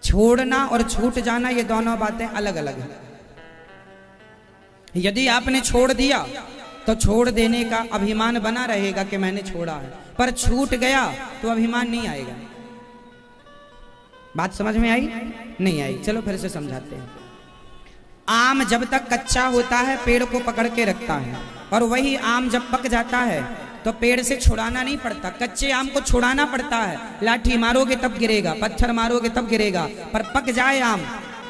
Speaker 1: छोड़ना और छूट जाना ये दोनों बातें अलग अलग हैं। यदि आपने छोड़ दिया तो छोड़ देने का अभिमान बना रहेगा कि मैंने छोड़ा है, पर छूट गया तो अभिमान नहीं आएगा। बात समझ में आई? नहीं आई? चलो फिर से समझाते हैं। आम जब तक कच्चा होता है पेड़ को पकड़ के रखता है, और वही आम जब पक जाता है तो पेड़ से छुड़ाना नहीं पड़ता, कच्चे आम को छुड़ाना पड़ता है। लाठी मारोगे तब गिरेगा, पत्थर मारोगे तब गिरेगा, पर पक जाए आम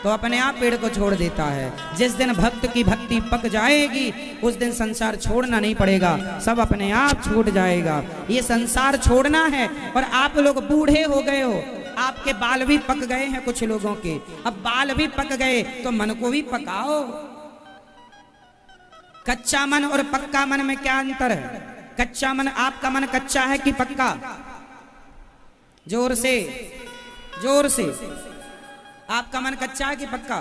Speaker 1: तो अपने आप पेड़ को छोड़ देता है। जिस दिन भक्त की भक्ति पक जाएगी उस दिन संसार छोड़ना नहीं पड़ेगा, सब अपने आप छूट जाएगा। ये संसार छोड़ना है। और आप लोग बूढ़े हो गए हो, आपके बाल भी पक गए हैं कुछ लोगों के, अब बाल भी पक गए तो मन को भी पकाओ। कच्चा मन और पक्का मन में क्या अंतर है? कच्चा मन, आपका मन कच्चा है कि पक्का? जोर से, जोर से। आपका मन कच्चा है कि पक्का?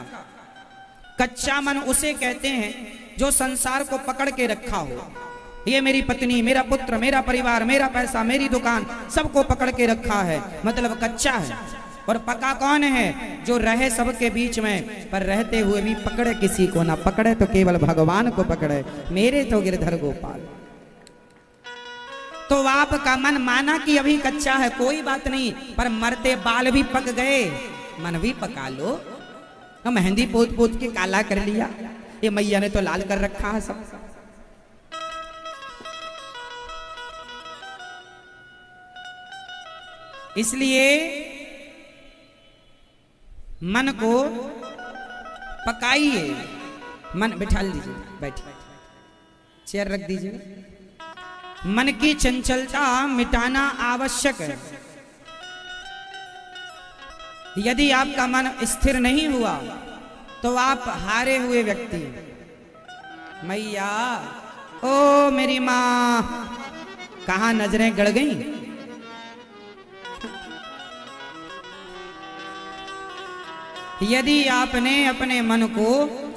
Speaker 1: कच्चा मन उसे कहते हैं जो संसार को पकड़ के रखा हो। ये मेरी पत्नी, मेरा पुत्र, मेरा परिवार, मेरा पैसा, मेरी दुकान, सबको पकड़ के रखा है, मतलब कच्चा है। और पक्का कौन है? जो रहे सबके बीच में पर रहते हुए भी पकड़े किसी को ना, पकड़े तो केवल भगवान को पकड़े, मेरे तो गिरधर गोपाल। तो आपका मन माना कि अभी कच्चा है, कोई बात नहीं, पर मरते बाल भी पक गए, मन भी पका लो। मेहंदी पोत पोत के काला कर लिया, ये मैया ने तो लाल कर रखा है सब। इसलिए मन को पकाइए। मन बिठा लीजिए, बैठिए, चेयर रख दीजिए। मन की चंचलता मिटाना आवश्यक है। यदि आपका मन स्थिर नहीं हुआ तो आप हारे हुए व्यक्ति। मैया, ओ मेरी माँ, कहाँ नजरें गड़ गई? यदि आपने अपने मन को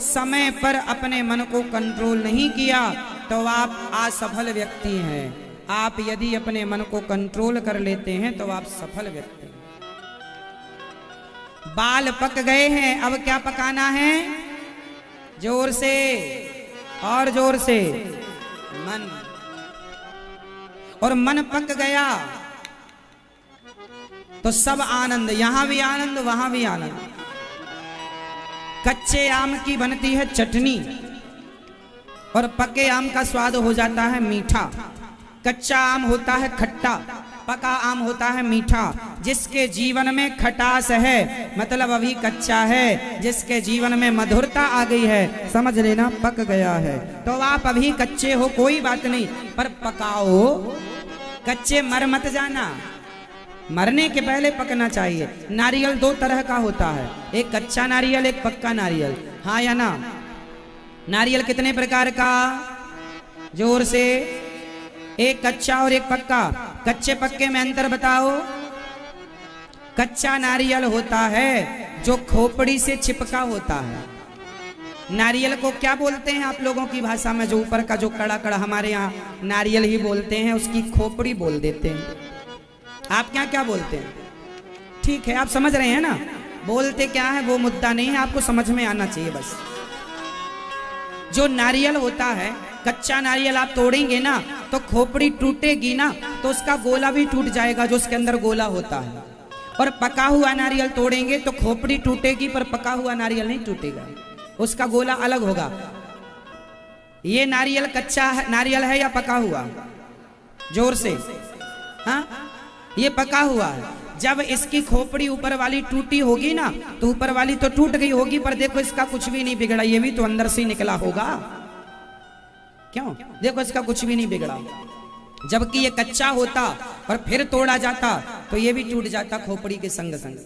Speaker 1: समय पर अपने मन को कंट्रोल नहीं किया तो आप असफल व्यक्ति हैं। आप यदि अपने मन को कंट्रोल कर लेते हैं तो आप सफल व्यक्ति हैं। बाल पक गए हैं, अब क्या पकाना है? जोर से और जोर से मन। और मन पक गया तो सब आनंद, यहां भी आनंद, वहां भी आनंद। कच्चे आम की बनती है चटनी और पके आम का स्वाद हो जाता है मीठा। कच्चा आम होता है खट्टा, पका आम होता है मीठा। जिसके जीवन में खटास है मतलब अभी कच्चा है, जिसके जीवन में मधुरता आ गई है समझ लेना पक गया है। तो आप अभी कच्चे हो कोई बात नहीं, पर पकाओ, कच्चे मर मत जाना, मरने के पहले पकना चाहिए। नारियल दो तरह का होता है, एक कच्चा नारियल एक पक्का नारियल, हाँ या ना? नारियल कितने प्रकार का? जोर से, एक कच्चा और एक पक्का। कच्चे पक्के में अंतर बताओ। कच्चा नारियल होता है जो खोपड़ी से चिपका होता है। नारियल को क्या बोलते हैं आप लोगों की भाषा में? जो ऊपर का जो कड़ा कड़ा, हमारे यहाँ नारियल ही बोलते हैं, उसकी खोपड़ी बोल देते हैं। आप क्या क्या बोलते हैं? ठीक है, आप समझ रहे हैं ना, बोलते क्या है वो मुद्दा नहीं है, आपको समझ में आना चाहिए बस। जो नारियल होता है, कच्चा नारियल आप तोड़ेंगे ना तो खोपड़ी टूटेगी ना तो उसका गोला भी टूट जाएगा जो उसके अंदर गोला होता है। और पका हुआ नारियल तोड़ेंगे तो खोपड़ी टूटेगी पर पका हुआ नारियल नहीं टूटेगा, उसका गोला अलग होगा। ये नारियल कच्चा नारियल है या पका हुआ? जोर से, हाँ, ये पका हुआ है। जब इसकी खोपड़ी ऊपर वाली टूटी होगी ना तो ऊपर वाली तो टूट गई होगी, पर देखो इसका कुछ भी नहीं बिगड़ा, ये भी तो अंदर से निकला होगा। क्यों? देखो इसका कुछ भी नहीं बिगड़ा। जबकि ये कच्चा होता और फिर तोड़ा जाता तो ये भी टूट जाता खोपड़ी के संग संग।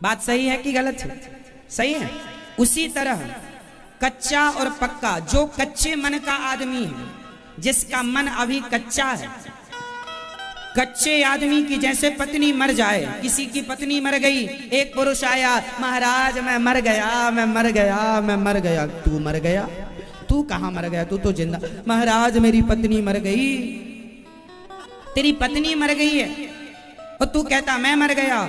Speaker 1: बात सही है कि गलत है? सही है। उसी तरह कच्चा और पक्का, जो कच्चे मन का आदमी है, जिसका मन अभी कच्चा है, कच्चे आदमी की जैसे पत्नी मर जाए, किसी की पत्नी मर गई, एक पुरुष आया, महाराज मैं मर गया, मैं मर गया, मैं मर गया। तू मर गया? तू कहाँ मर गया? तू तो जिंदा। महाराज मेरी पत्नी मर गई। तेरी पत्नी मर गई है और तू कहता मैं मर गया।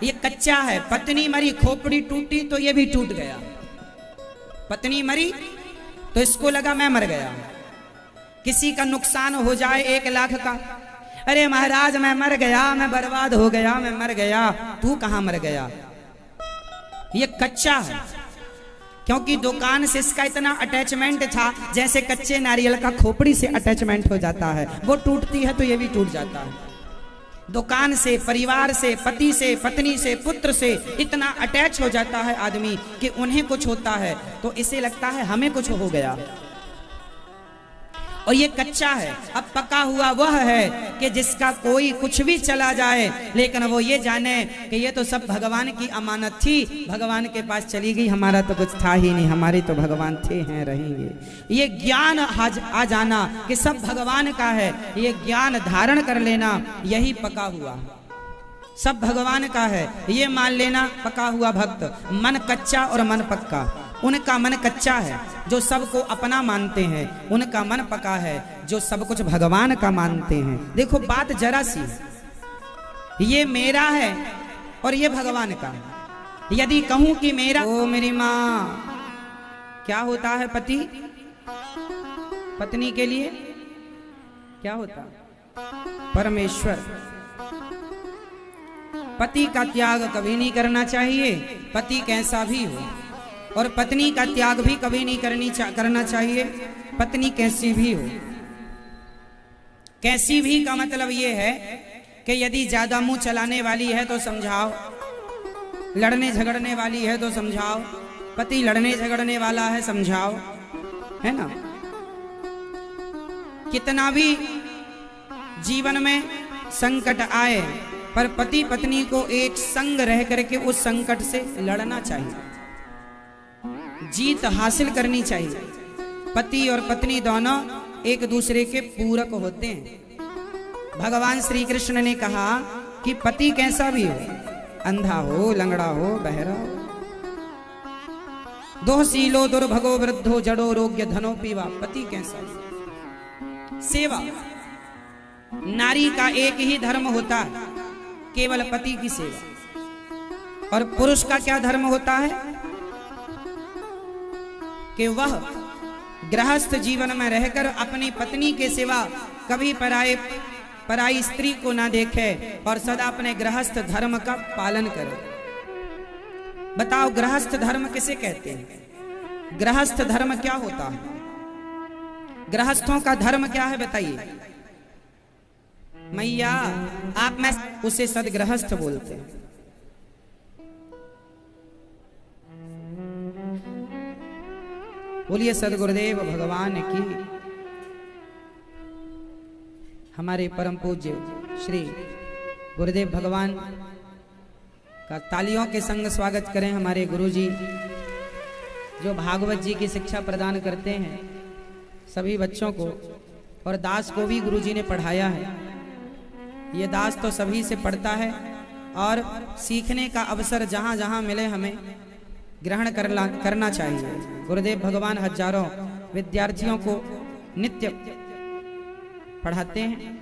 Speaker 1: ये कच्चा है, पत्नी मरी, खोपड़ी टूटी तो ये भी टूट गया। पत्नी मरी तो इसको लगा मैं मर गया। किसी का नुकसान हो जाए 1 लाख का, अरे महाराज मैं मर गया, मैं बर्बाद हो गया, मैं मर गया। तू कहाँ मर गया? ये कच्चा है, क्योंकि दुकान से इसका इतना अटैचमेंट था जैसे कच्चे नारियल का खोपड़ी से अटैचमेंट हो जाता है। वो टूटती है तो ये भी टूट जाता है। दुकान से, परिवार से, पति से, पत्नी से, पुत्र से इतना अटैच हो जाता है आदमी कि उन्हें कुछ होता है तो इसे लगता है हमें कुछ हो गया। और ये कच्चा है। अब पका हुआ वह है कि जिसका कोई कुछ भी चला जाए लेकिन वो ये जाने कि ये तो सब भगवान की अमानत थी, भगवान के पास चली गई, हमारा तो कुछ था ही नहीं, हमारे तो भगवान थे, हैं, रहेंगे। ये ज्ञान आ जाना कि सब भगवान का है, ये ज्ञान धारण कर लेना, यही पका हुआ। सब भगवान का है ये मान लेना पका हुआ भक्त। मन कच्चा और मन पक्का। उनका मन कच्चा है जो सबको अपना मानते हैं, उनका मन पका है जो सब कुछ भगवान का मानते हैं। देखो बात जरा सी, ये मेरा है और ये भगवान का है। यदि कहूं कि मेरा, ओ मेरी माँ, क्या होता है पति पत्नी के लिए? क्या होता? परमेश्वर। पति का त्याग कभी नहीं करना चाहिए, पति कैसा भी हो। और पत्नी का त्याग भी कभी नहीं करना चाहिए, पत्नी कैसी भी हो। कैसी भी का मतलब ये है कि यदि ज्यादा मुंह चलाने वाली है तो समझाओ, लड़ने झगड़ने वाली है तो समझाओ, पति लड़ने झगड़ने वाला है समझाओ, है ना। कितना भी जीवन में संकट आए पर पति पत्नी को एक संग रह करके उस संकट से लड़ना चाहिए, जीत हासिल करनी चाहिए। पति और पत्नी दोनों एक दूसरे के पूरक होते हैं। भगवान श्री कृष्ण ने कहा कि पति कैसा भी हो, अंधा हो, लंगड़ा हो, बहरा हो, दोषीलो दुर्भगो वृद्धो जड़ो रोग्य धनो पीवा, पति कैसा भी। सेवा, नारी का एक ही धर्म होता है, केवल पति की सेवा। और पुरुष का क्या धर्म होता है कि वह गृहस्थ जीवन में रहकर अपनी पत्नी के सिवा कभी पराई स्त्री को ना देखे और सदा अपने गृहस्थ धर्म का पालन करे। बताओ गृहस्थ धर्म किसे कहते हैं? गृहस्थ धर्म क्या होता है? गृहस्थों का धर्म क्या है बताइए? मैया आप में उसे सदगृहस्थ बोलते हैं। बोलिए सदगुरुदेव भगवान की। हमारे परम पूज्य श्री गुरुदेव भगवान का तालियों के संग स्वागत करें। हमारे गुरुजी जो भागवत जी की शिक्षा प्रदान करते हैं सभी बच्चों को, और दास को भी गुरुजी ने पढ़ाया है। ये दास तो सभी से पढ़ता है और सीखने का अवसर जहाँ जहाँ मिले हमें ग्रहण करना चाहिए। गुरुदेव भगवान हजारों विद्यार्थियों को नित्य पढ़ाते हैं।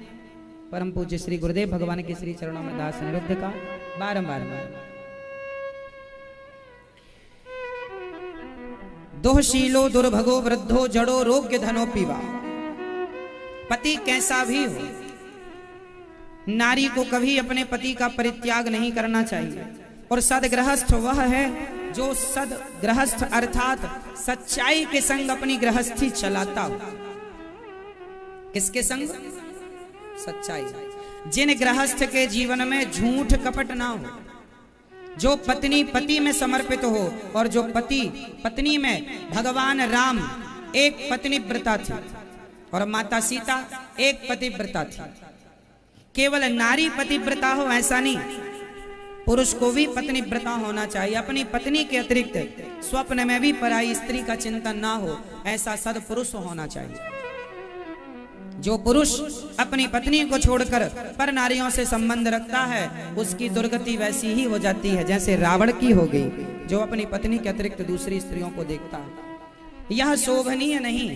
Speaker 1: परम पूज्य श्री गुरुदेव भगवान के श्री चरणों में दास अनिरुद्ध का बारंबार दोहशीलो दुर्भगो वृद्धो जड़ो रोग्य धनो पीवा। पति कैसा भी हो, नारी को कभी अपने पति का परित्याग नहीं करना चाहिए। और सदगृहस्थ वह है जो सदगृहस्थ अर्थात सच्चाई के संग अपनी गृहस्थी चलाता हो। किसके संग? सच्चाई। जिन गृहस्थ के जीवन में झूठ कपट ना हो, जो पत्नी पति में समर्पित हो, और जो पति पत्नी में भगवान राम एक पतिव्रता थी और माता सीता एक पतिव्रता थी। केवल नारी पतिव्रता हो ऐसा नहीं, पुरुष को भी पत्नीव्रता होना चाहिए। अपनी पत्नी के अतिरिक्त स्वप्न में भी पराई स्त्री का चिंतन ना हो, ऐसा सदपुरुष होना चाहिए। जो पुरुष अपनी पत्नी को छोड़कर पर नारियों से संबंध रखता है उसकी दुर्गति वैसी ही हो जाती है जैसे रावण की हो गई, जो अपनी पत्नी के अतिरिक्त दूसरी स्त्रियों को देखता है। यह शोभनीय नहीं।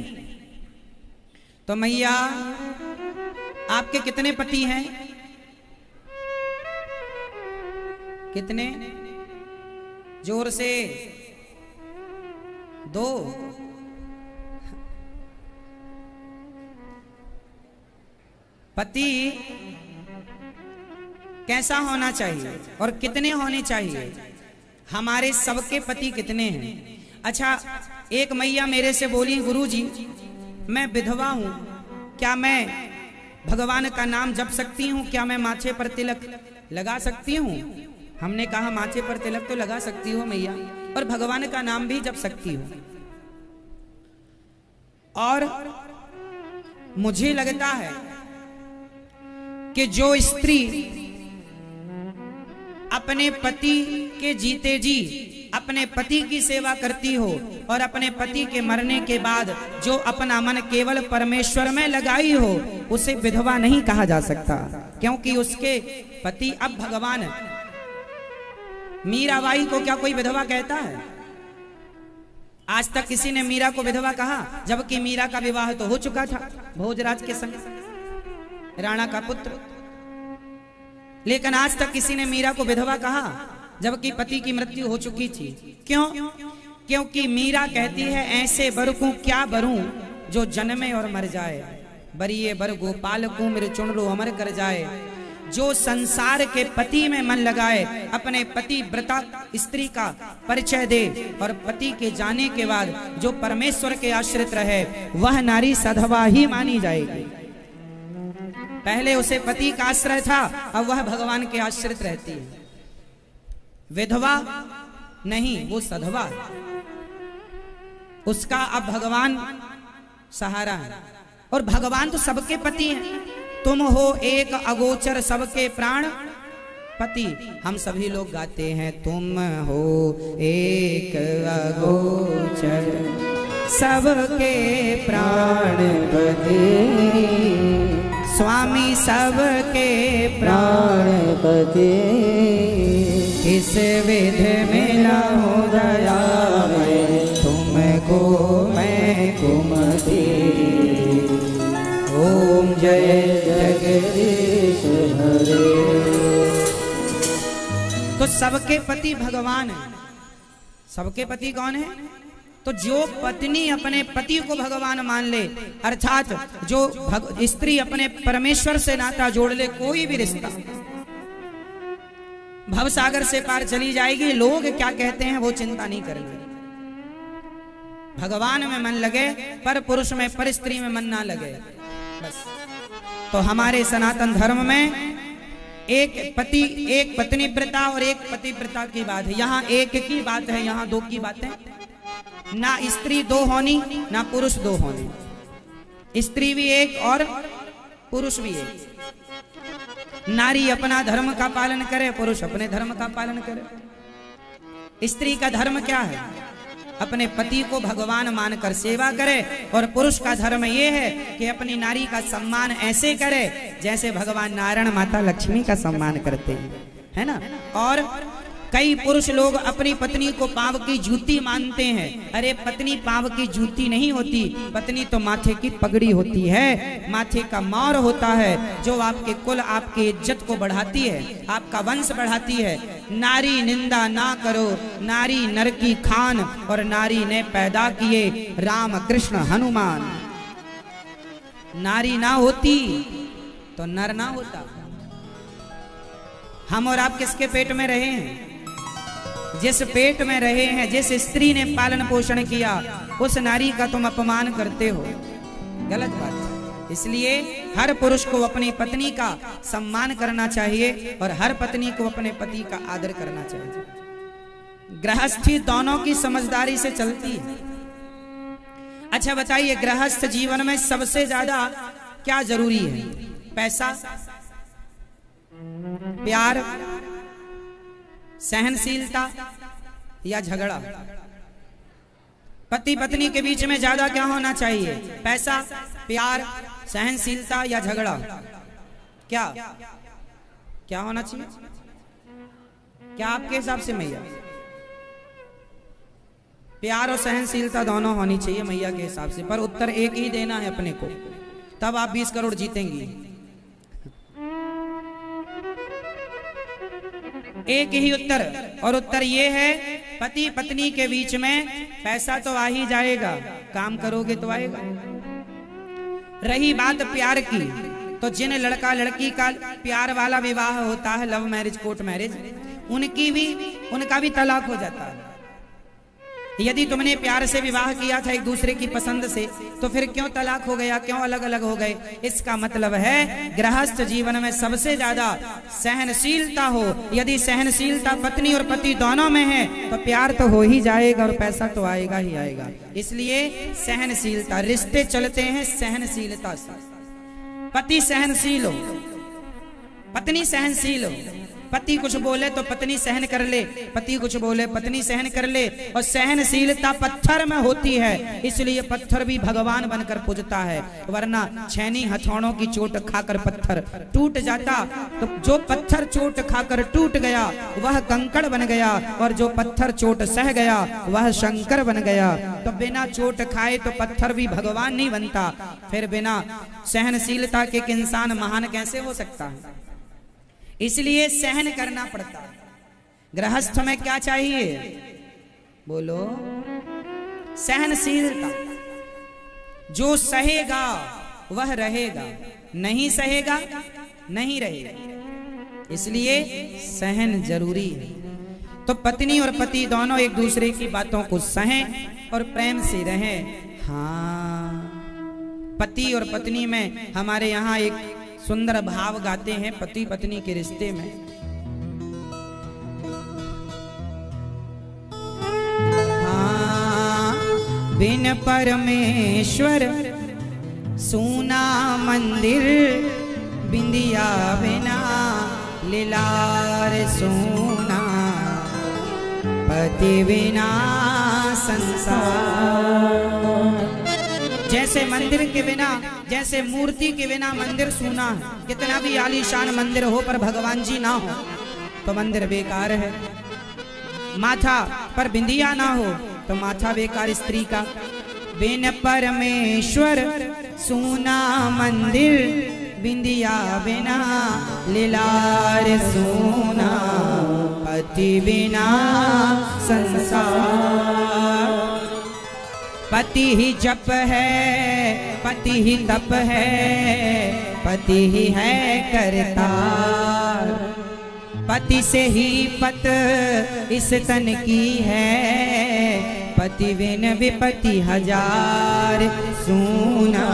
Speaker 1: तो मैया आपके कितने पति हैं? कितने? जोर से। 2। पति कैसा होना चाहिए और कितने होने चाहिए? हमारे सबके पति कितने हैं? अच्छा, एक मैया मेरे से बोली, गुरुजी मैं विधवा हूं, क्या मैं भगवान का नाम जप सकती हूँ? क्या मैं माथे पर तिलक लगा सकती हूँ? हमने कहा माथे पर तिलक तो लगा सकती हो मैया, और भगवान का नाम भी जप सकती हो। और मुझे लगता है कि जो स्त्री अपने पति के जीते जी अपने पति की सेवा करती हो और अपने पति के मरने के बाद जो अपना मन केवल परमेश्वर में लगाई हो, उसे विधवा नहीं कहा जा सकता, क्योंकि उसके पति अब भगवान है। मीराबाई को क्या कोई विधवा कहता है? आज तक किसी ने मीरा को विधवा कहा, जबकि मीरा का विवाह तो हो चुका था भोजराज के संग, राणा का पुत्र। लेकिन आज तक किसी ने मीरा को विधवा कहा जबकि पति की मृत्यु हो चुकी थी। क्यों? क्योंकि मीरा कहती है ऐसे बर को क्या बरूं जो जन्मे और मर जाए, बरिए बर गोपाल को मेरे चुन लो अमर कर जाए। जो संसार के पति में मन लगाए, अपने पति व्रता स्त्री का परिचय दे और पति के जाने के बाद जो परमेश्वर के आश्रित रहे, वह नारी सधवा ही मानी जाएगी। पहले उसे पति का आश्रय था, अब वह भगवान के आश्रित रहती है। विधवा नहीं, वो सधवा है, उसका अब भगवान सहारा है। और भगवान तो सबके पति हैं। तुम हो एक अगोचर सबके प्राण पति। हम सभी लोग गाते हैं, तुम हो एक अगोचर सबके प्राण पति, स्वामी सबके प्राणपति। किस विध मिला हो दया में, तुमको मैं कुमति। ओम जय जगदीश हरे। तो सबके पति भगवान है। सबके पति कौन है? तो जो पत्नी अपने पति को भगवान मान ले, अर्थात जो स्त्री अपने परमेश्वर से नाता जोड़ ले, कोई भी रिश्ता भवसागर से पार चली जाएगी। लोग क्या कहते हैं वो चिंता नहीं करेंगे। भगवान में मन लगे, पर पुरुष में, पर स्त्री में मन ना लगे। बस। तो हमारे सनातन धर्म में एक पति एक पत्नी प्रथा और एक पति प्रथा की बात है। यहाँ एक की बात है, यहाँ दो की बात है। ना स्त्री दो होनी, ना पुरुष दो होने। स्त्री भी एक और पुरुष भी एक। नारी अपना धर्म का पालन करे, पुरुष अपने धर्म का पालन करे। स्त्री का धर्म क्या है? अपने पति को भगवान मानकर सेवा करे। और पुरुष का धर्म ये है कि अपनी नारी का सम्मान ऐसे करे जैसे भगवान नारायण माता लक्ष्मी का सम्मान करते हैं, है ना। और कई पुरुष लोग अपनी पत्नी को पांव की जूती मानते हैं। अरे पत्नी पांव की जूती नहीं होती, पत्नी तो माथे की पगड़ी होती है, माथे का मौर होता है, जो आपके कुल आपकी इज्जत को बढ़ाती है, आपका वंश बढ़ाती है। नारी निंदा ना करो, नारी नर की खान, और नारी ने पैदा किए राम कृष्ण हनुमान। नारी ना होती तो नर ना होता। हम और आप किसके पेट में रहे हैं? जिस पेट में रहे हैं, जिस स्त्री ने पालन पोषण किया, उस नारी का तुम अपमान करते हो, गलत बात है। इसलिए हर पुरुष को अपनी पत्नी का सम्मान करना चाहिए और हर पत्नी को अपने पति का आदर करना चाहिए। गृहस्थी दोनों की समझदारी से चलती है। अच्छा बताइए, गृहस्थ जीवन में सबसे ज्यादा क्या जरूरी है? पैसा, प्यार, सहनशीलता या झगड़ा? पति पत्नी के बीच में ज्यादा क्या होना चाहिए? पैसा, प्यार, सहनशीलता या झगड़ा? क्या क्या होना चाहिए? क्या आपके हिसाब से मैया? प्यार और सहनशीलता दोनों होनी चाहिए मैया के हिसाब से, पर उत्तर एक ही देना है अपने को, तब आप 20 करोड़ जीतेंगी। एक ही उत्तर, और उत्तर ये है, पति पत्नी के बीच में पैसा तो आ ही जाएगा, काम करोगे तो आएगा। रही बात प्यार की, तो जिन लड़का लड़की का प्यार वाला विवाह होता है, लव मैरिज, कोर्ट मैरिज, उनका भी तलाक हो जाता है। यदि तुमने प्यार से विवाह किया था एक दूसरे की पसंद से, तो फिर क्यों तलाक हो गया, क्यों अलग अलग हो गए? इसका मतलब है गृहस्थ जीवन में सबसे ज्यादा सहनशीलता हो। यदि सहनशीलता पत्नी और पति दोनों में है तो प्यार तो हो ही जाएगा और पैसा तो आएगा ही आएगा। इसलिए सहनशीलता, रिश्ते चलते हैं सहनशीलता से। पति सहनशील हो, पत्नी सहनशील हो। पति कुछ बोले तो पत्नी सहन कर ले, पति कुछ बोले पत्नी सहन कर ले। और सहनशीलता पत्थर में होती है, इसलिए पत्थर भी भगवान बनकर पूजता है। वरना छैनी हथौड़ों की चोट खाकर पत्थर टूट जाता, तो जो पत्थर चोट खाकर टूट गया वह कंकड़ बन गया, और जो पत्थर चोट सह गया वह शंकर बन गया। तो बिना चोट खाए तो पत्थर भी भगवान नहीं बनता, फिर बिना सहनशीलता के इंसान महान कैसे हो सकता है? इसलिए सहन करना पड़ता है। गृहस्थ में क्या चाहिए? बोलो, सहनशीलता। जो सहेगा वह रहेगा, नहीं सहेगा नहीं रहेगा। इसलिए सहन जरूरी है। तो पत्नी और पति दोनों एक दूसरे की बातों को सहें और प्रेम से रहें। हाँ, पति और पत्नी में हमारे यहाँ एक सुंदर भाव गाते हैं पति पत्नी के रिश्ते में। हाँ, बिन परमेश्वर सूना मंदिर, बिंदिया बिना लीलार सोना, पति बिना संसार। जैसे मंदिर के बिना, जैसे मूर्ति के बिना मंदिर सूना है। कितना भी आलीशान मंदिर हो पर भगवान जी ना हो तो मंदिर बेकार है। माथा पर बिंदिया ना हो तो माथा बेकार स्त्री का। बिन परमेश्वर सूना मंदिर, बिंदिया बिना लीलार सोना, पति बिना संसार। पति ही जप है, पति ही तप है, पति ही है करतार। पति से ही पत इस तन की है, पति बिन विपति हजार सूना,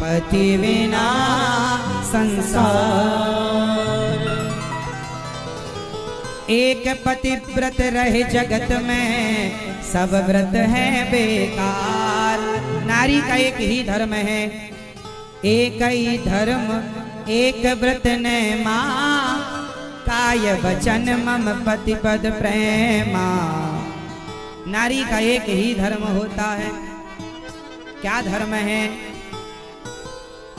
Speaker 1: पति बिना संसार। एक पतिव्रत रहे जगत में, सब व्रत है बेकार। नारी का एक ही धर्म है, एक ही धर्म एक व्रत ने माँ, काय वचन मम पति पद प्रेमा। नारी का एक ही धर्म होता है। क्या धर्म है?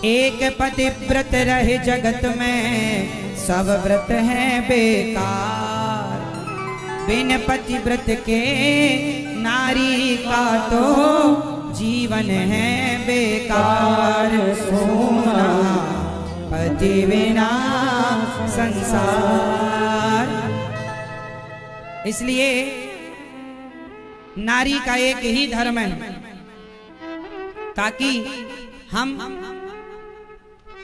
Speaker 1: एक पतिव्रत रहे जगत में, सब व्रत है बेकार। बिन पतिव्रत के नारी का तो जीवन है बेकार। सोना पति बिना संसार। इसलिए नारी का एक ही धर्म है, ताकि हम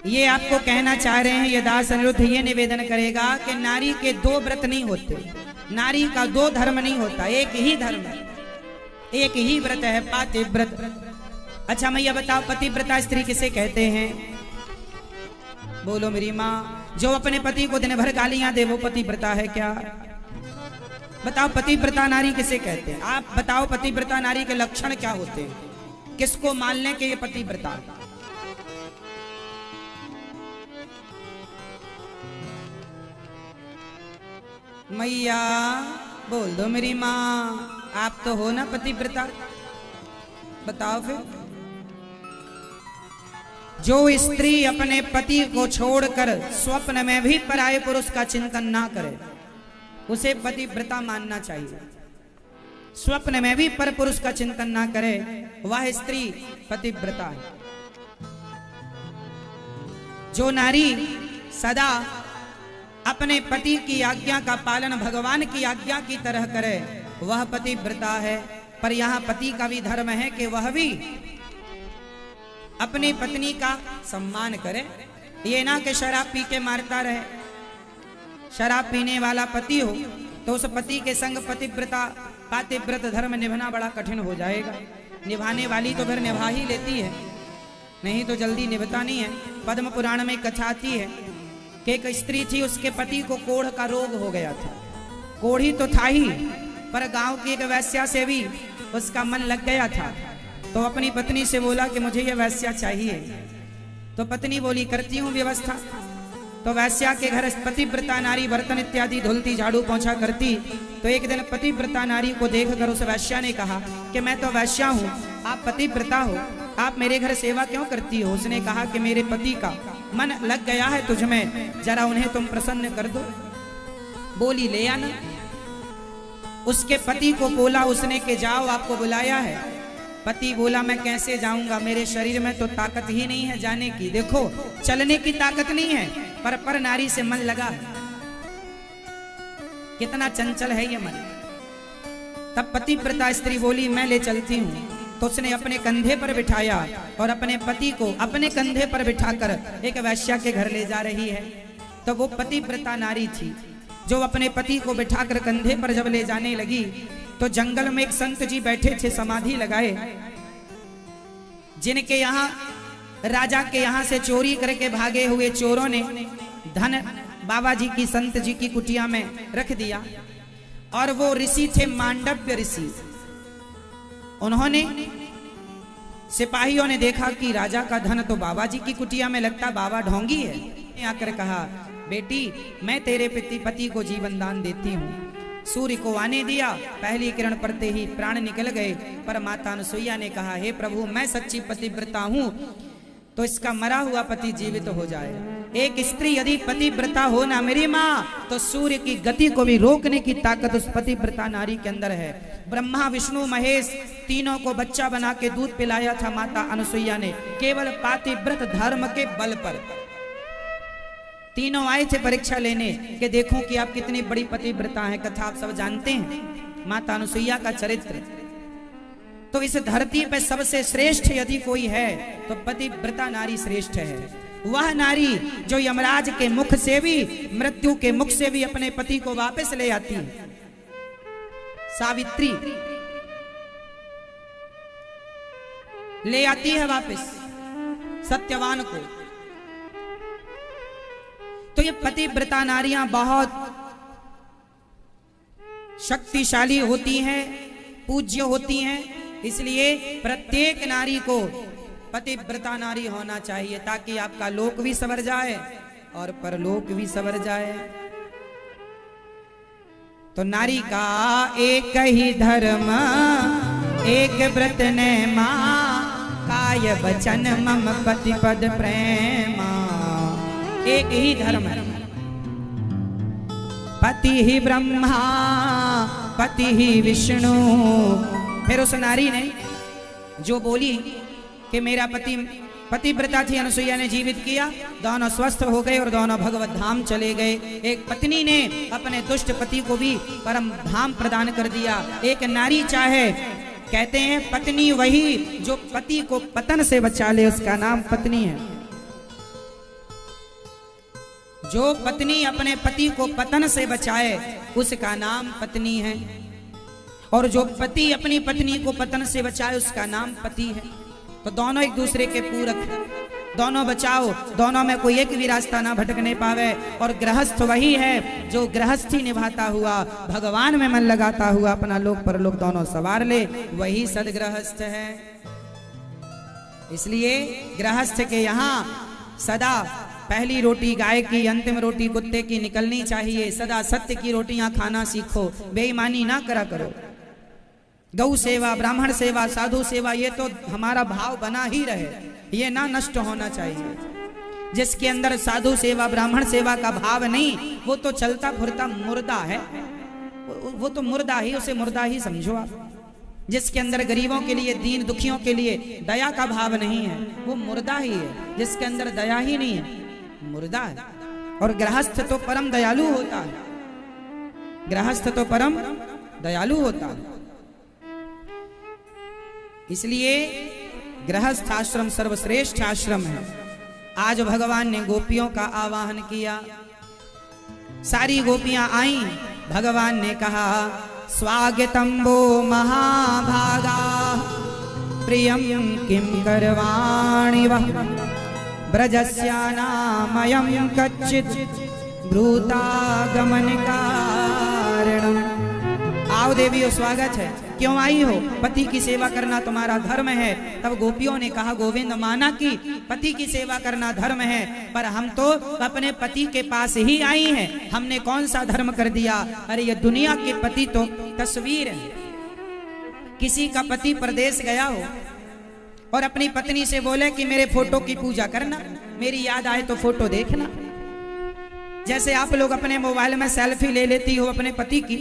Speaker 1: ये आपको कहना चाह रहे हैं, ये दास अनिरुद्ध ये निवेदन करेगा कि नारी के दो व्रत नहीं होते, नारी का दो धर्म नहीं होता, एक ही धर्म है, एक ही व्रत है, पतिव्रत। अच्छा मैया बताओ, पतिव्रता स्त्री किसे कहते हैं? बोलो मेरी माँ। जो अपने पति को दिन भर गालियां दे वो पतिव्रता है क्या? बताओ पतिव्रता नारी किसे कहते हैं? आप बताओ पतिव्रता नारी के लक्षण क्या होते हैं? किसको मान लें कि ये पतिव्रता? मैया बोल दो मेरी माँ, आप तो हो ना पतिव्रता? बताओ फिर। जो स्त्री अपने पति को छोड़कर स्वप्न में भी पराये पुरुष का चिंतन ना करे, उसे पतिव्रता मानना चाहिए। स्वप्न में भी पर पुरुष का चिंतन ना करे, वह स्त्री पतिव्रता है। जो नारी सदा अपने पति की आज्ञा का पालन भगवान की आज्ञा की तरह करे, वह पतिव्रता है। पर यहाँ पति का भी धर्म है कि वह भी अपनी पत्नी का सम्मान करे। ये ना कि शराब पी के मारता रहे। शराब पीने वाला पति हो तो उस पति के संग पतिव्रत धर्म निभाना बड़ा कठिन हो जाएगा। निभाने वाली तो फिर निभा ही लेती है, नहीं तो जल्दी निभता नहीं है। पद्म पुराण में कथा आती है कि एक स्त्री थी, उसके पति को कोढ़ का रोग हो गया था। कोढ़ी तो था ही, पर गांव की एक वैश्या से भी उसका मन लग गया था। तो अपनी पत्नी से बोला कि मुझे ये वैश्या चाहिए। तो पत्नी बोली करती हूँ व्यवस्था। तो वैश्या के घर पतिव्रता नारी बर्तन इत्यादि धुलती, झाड़ू पोंछा करती। तो एक दिन पतिव्रता नारी को देखकर उस वैश्या ने कहा कि मैं तो वैश्या हूँ, आप पतिव्रता हो, आप मेरे घर सेवा क्यों करती हो? उसने कहा कि मेरे पति का मन लग गया है तुझ में, जरा उन्हें तुम प्रसन्न कर दो। बोली ले आना। उसके पति को बोला उसने कि जाओ, आपको बुलाया है। पति बोला मैं कैसे जाऊंगा, मेरे शरीर में तो ताकत ही नहीं है जाने की। देखो चलने की ताकत नहीं है, पर नारी से मन लगा। कितना चंचल है ये मन। तब पतिव्रता स्त्री बोली मैं ले चलती हूँ। तो उसने अपने कंधे पर बिठाया और अपने पति को अपने कंधे पर बिठाकर एक वैश्या के घर ले जा रही है। तो वो पतिव्रता नारी थी जो अपने पति को बिठाकर कंधे पर जब ले जाने लगी, तो जंगल में एक संत जी बैठे थे समाधि लगाए, जिनके यहाँ राजा के यहाँ से चोरी करके भागे हुए चोरों ने धन बाबा जी की संत जी की कुटिया में रख दिया। और वो ऋषि थे मांडव्य ऋषि। उन्होंने सिपाहियों ने देखा कि राजा का धन तो बाबा जी की कुटिया में लगता, बाबा ढोंगी है। आकर कहा बेटी मैं तेरे पति को जीवन दान देती हूँ। सूर्य को आने दिया, पहली किरण पड़ते ही प्राण निकल गए। पर माता अनुसुईया ने कहा हे प्रभु मैं सच्ची पतिव्रता हूँ, तो इसका मरा हुआ पति जीवित हो जाए। एक स्त्री यदि पतिव्रता हो ना मेरी माँ, तो सूर्य की गति को भी रोकने की ताकत उस पतिव्रता नारी के अंदर है। ब्रह्मा विष्णु महेश तीनों को बच्चा बना के दूध पिलाया था माता अनुसुईया ने, केवल पतिव्रत धर्म के बल पर। तीनों आए थे परीक्षा लेने कि देखूं कि आप कितनी बड़ी पतिव्रता हैं। कथा आप सब जानते हैं माता अनुसुईया का चरित्र। तो इस धरती पे सबसे श्रेष्ठ यदि कोई है तो पतिव्रता नारी श्रेष्ठ है। वह नारी जो यमराज के मुख से भी, मृत्यु के मुख से भी अपने पति को वापस ले आती है। सावित्री ले आती है वापस। सत्यवान को। तो ये पतिव्रता नारियां बहुत शक्तिशाली होती हैं, पूज्य होती हैं, इसलिए प्रत्येक नारी को पतिव्रता नारी होना चाहिए ताकि आपका लोक भी संवर जाए और परलोक भी संवर जाए। तो नारी का एक ही धर्म एक व्रत नेमा, काय वचन मम पति पद प्रेमा। एक ही धर्म है, पति ही ब्रह्मा पति ही विष्णु। फिर उस नारी ने जो बोली कि मेरा पति, पतिव्रता थी अनुसुईया ने जीवित किया, दोनों स्वस्थ हो गए और दोनों भगवत धाम चले गए। एक पत्नी ने अपने दुष्ट पति को भी परम धाम प्रदान कर दिया। एक नारी चाहे, कहते हैं पत्नी वही जो पति को पतन से बचा ले, उसका नाम पत्नी है। जो पत्नी अपने पति को पतन से बचाए उसका नाम पत्नी है, और जो पति अपनी पत्नी को पतन से बचाए उसका नाम पति है। तो दोनों एक दूसरे के पूरक हैं, दोनों बचाओ, दोनों में कोई एक भी रास्ता ना भटकने पावे। और गृहस्थ वही है जो गृहस्थी निभाता हुआ भगवान में मन लगाता हुआ अपना लोक परलोक दोनों सवार ले, वही सदगृहस्थ है। इसलिए गृहस्थ के यहाँ सदा पहली रोटी गाय की, अंतिम रोटी कुत्ते की निकलनी चाहिए। सदा सत्य की रोटियां खाना सीखो, बेईमानी ना करा करो। गौ सेवा, ब्राह्मण सेवा, साधु सेवा, ये तो हमारा भाव बना ही रहे, ये ना नष्ट होना चाहिए। जिसके अंदर साधु सेवा ब्राह्मण सेवा का भाव नहीं, वो तो चलता फिरता मुर्दा है, वो तो मुर्दा ही, उसे मुर्दा ही समझो आप। जिसके अंदर गरीबों के लिए, दीन दुखियों के लिए दया का भाव नहीं है, वो मुर्दा ही है। जिसके अंदर दया ही नहीं है, मुर्दा है। और गृहस्थ तो परम दयालु होता है, गृहस्थ तो परम दयालु होता है। इसलिए गृहस्थ आश्रम सर्वश्रेष्ठ आश्रम है। आज भगवान ने गोपियों का आवाहन किया, सारी गोपियां आई, भगवान ने कहा स्वागतम वो महाभागा प्रियम किम करवाणि वः ब्रजस्यानामयं कच्चित् ब्रूतागमन कारणम्। आओ देवियों, स्वागत है। क्यों आई हो? पति की सेवा करना तुम्हारा धर्म है। तब गोपियों ने कहा गोविंद, माना कि पति की सेवा करना धर्म है, पर हम तो अपने पति के पास ही आई हैं, हमने कौन सा धर्म कर दिया? अरे ये दुनिया के पति तो तस्वीर है। किसी का पति प्रदेश गया हो और अपनी पत्नी से बोले कि मेरे फोटो की पूजा करना, मेरी याद आए तो फोटो देखना। जैसे आप लोग अपने मोबाइल में सेल्फी ले लेती हो अपने पति की,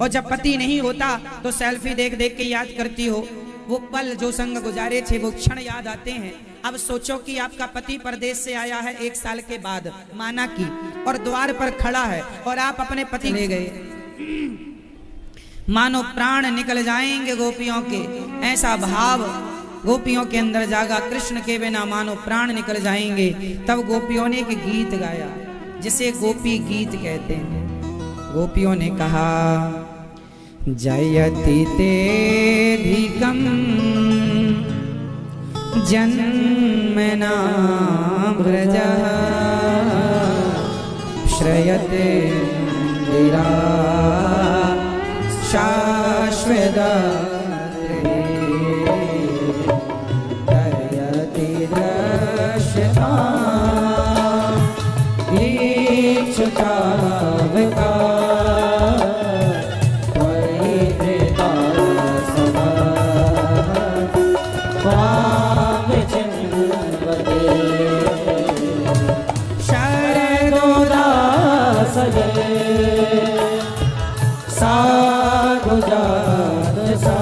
Speaker 1: और जब पति नहीं होता तो सेल्फी देख देख के याद करती हो। वो पल जो संग गुजारे थे, वो क्षण याद आते हैं। अब सोचो कि आपका पति परदेश से आया है 1 साल के बाद, माना कि, और द्वार पर खड़ा है और आप अपने पति ले गए, मानो प्राण निकल जाएंगे गोपियों के। ऐसा भाव गोपियों के अंदर जागा, कृष्ण के बिना मानो प्राण निकल जाएंगे। तब गोपियों ने एक गीत गाया जिसे गोपी गीत कहते हैं। गोपियों ने कहा जयति तेधिकं जन्मना व्रजः श्रयते गिरा शाश्वत जयति दर्शता इच्छुका साधु जात सा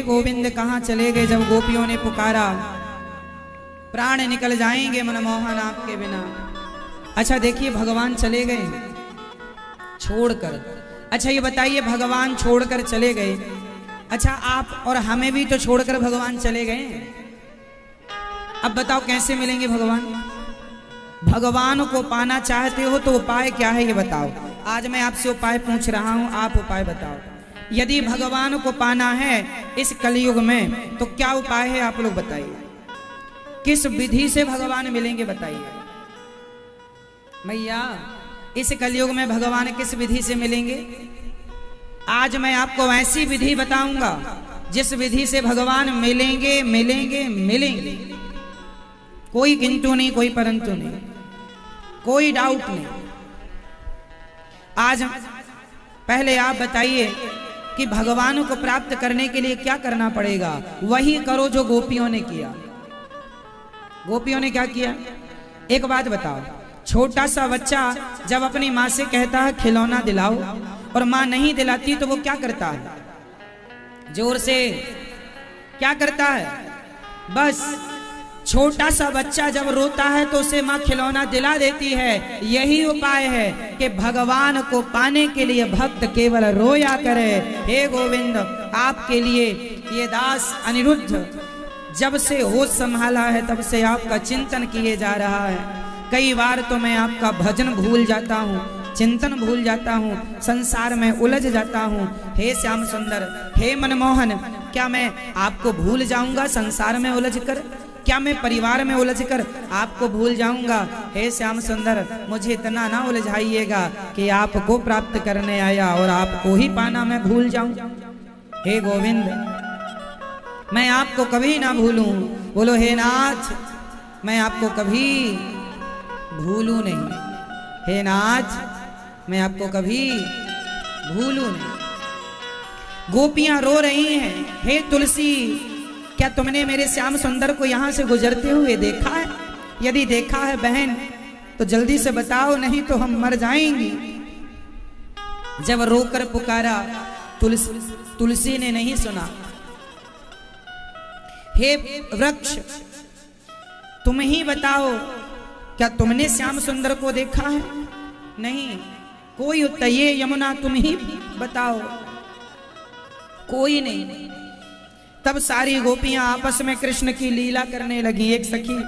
Speaker 1: गोविंद कहाँ चले गए जब गोपियों ने पुकारा, प्राण निकल जाएंगे मनमोहन आपके बिना। अच्छा देखिए भगवान चले गए छोड़कर। अच्छा ये बताइए भगवान छोड़कर चले गए, अच्छा आप और हमें भी तो छोड़कर भगवान चले गए। अब बताओ कैसे मिलेंगे भगवान? भगवान को पाना चाहते हो तो उपाय क्या है ये बताओ। आज मैं आपसे उपाय पूछ रहा हूं, आप उपाय बताओ। यदि भगवान को पाना है इस कलयुग में तो क्या उपाय है आप लोग बताइए। किस विधि से भगवान मिलेंगे बताइए भैया। इस कलयुग में भगवान किस विधि से मिलेंगे? आज मैं आपको ऐसी विधि बताऊंगा जिस विधि से भगवान मिलेंगे मिलेंगे मिलेंगे। कोई किंतु नहीं, कोई परंतु नहीं, कोई डाउट नहीं। आज पहले आप बताइए कि भगवान को प्राप्त करने के लिए क्या करना पड़ेगा। वही करो जो गोपियों ने किया। गोपियों ने क्या किया? एक बात बताओ, छोटा सा बच्चा जब अपनी माँ से कहता है खिलौना दिलाओ और माँ नहीं दिलाती तो वो क्या करता है? जोर से क्या करता है? बस छोटा सा बच्चा जब रोता है तो उसे माँ खिलौना दिला देती है। यही उपाय है कि भगवान को पाने के लिए भक्त केवल रोया करे। हे गोविंद आपके लिए ये दास अनिरुद्ध जब से होश संभाला है तब से आपका चिंतन किए जा रहा है। कई बार तो मैं आपका भजन भूल जाता हूँ, चिंतन भूल जाता हूँ, संसार में उलझ जाता हूँ। हे श्याम सुंदर, हे मनमोहन, क्या मैं आपको भूल जाऊंगा संसार में उलझ कर? क्या मैं परिवार में उलझ कर आपको भूल जाऊंगा? हे श्याम सुंदर, मुझे इतना ना उलझाइएगा कि आपको प्राप्त करने आया और आपको ही पाना मैं भूल जाऊं। हे गोविंद मैं आपको कभी ना भूलूं। बोलो हे नाथ मैं आपको कभी भूलूं नहीं। हे नाथ मैं आपको कभी भूलूं नहीं। गोपियां रो रही हैं, हे तुलसी क्या तुमने मेरे श्याम सुंदर को यहां से गुजरते हुए देखा है? यदि देखा है बहन तो जल्दी से बताओ, नहीं तो हम मर जाएंगी। जब रोकर पुकारा तुलसी ने नहीं सुना। हे वृक्ष तुम ही बताओ, क्या तुमने श्याम सुंदर को देखा है? नहीं कोई उत्तर। ये यमुना तुम ही बताओ, कोई नहीं। तब सारी गोपियां आपस में कृष्ण की लीला करने लगी। एक सखी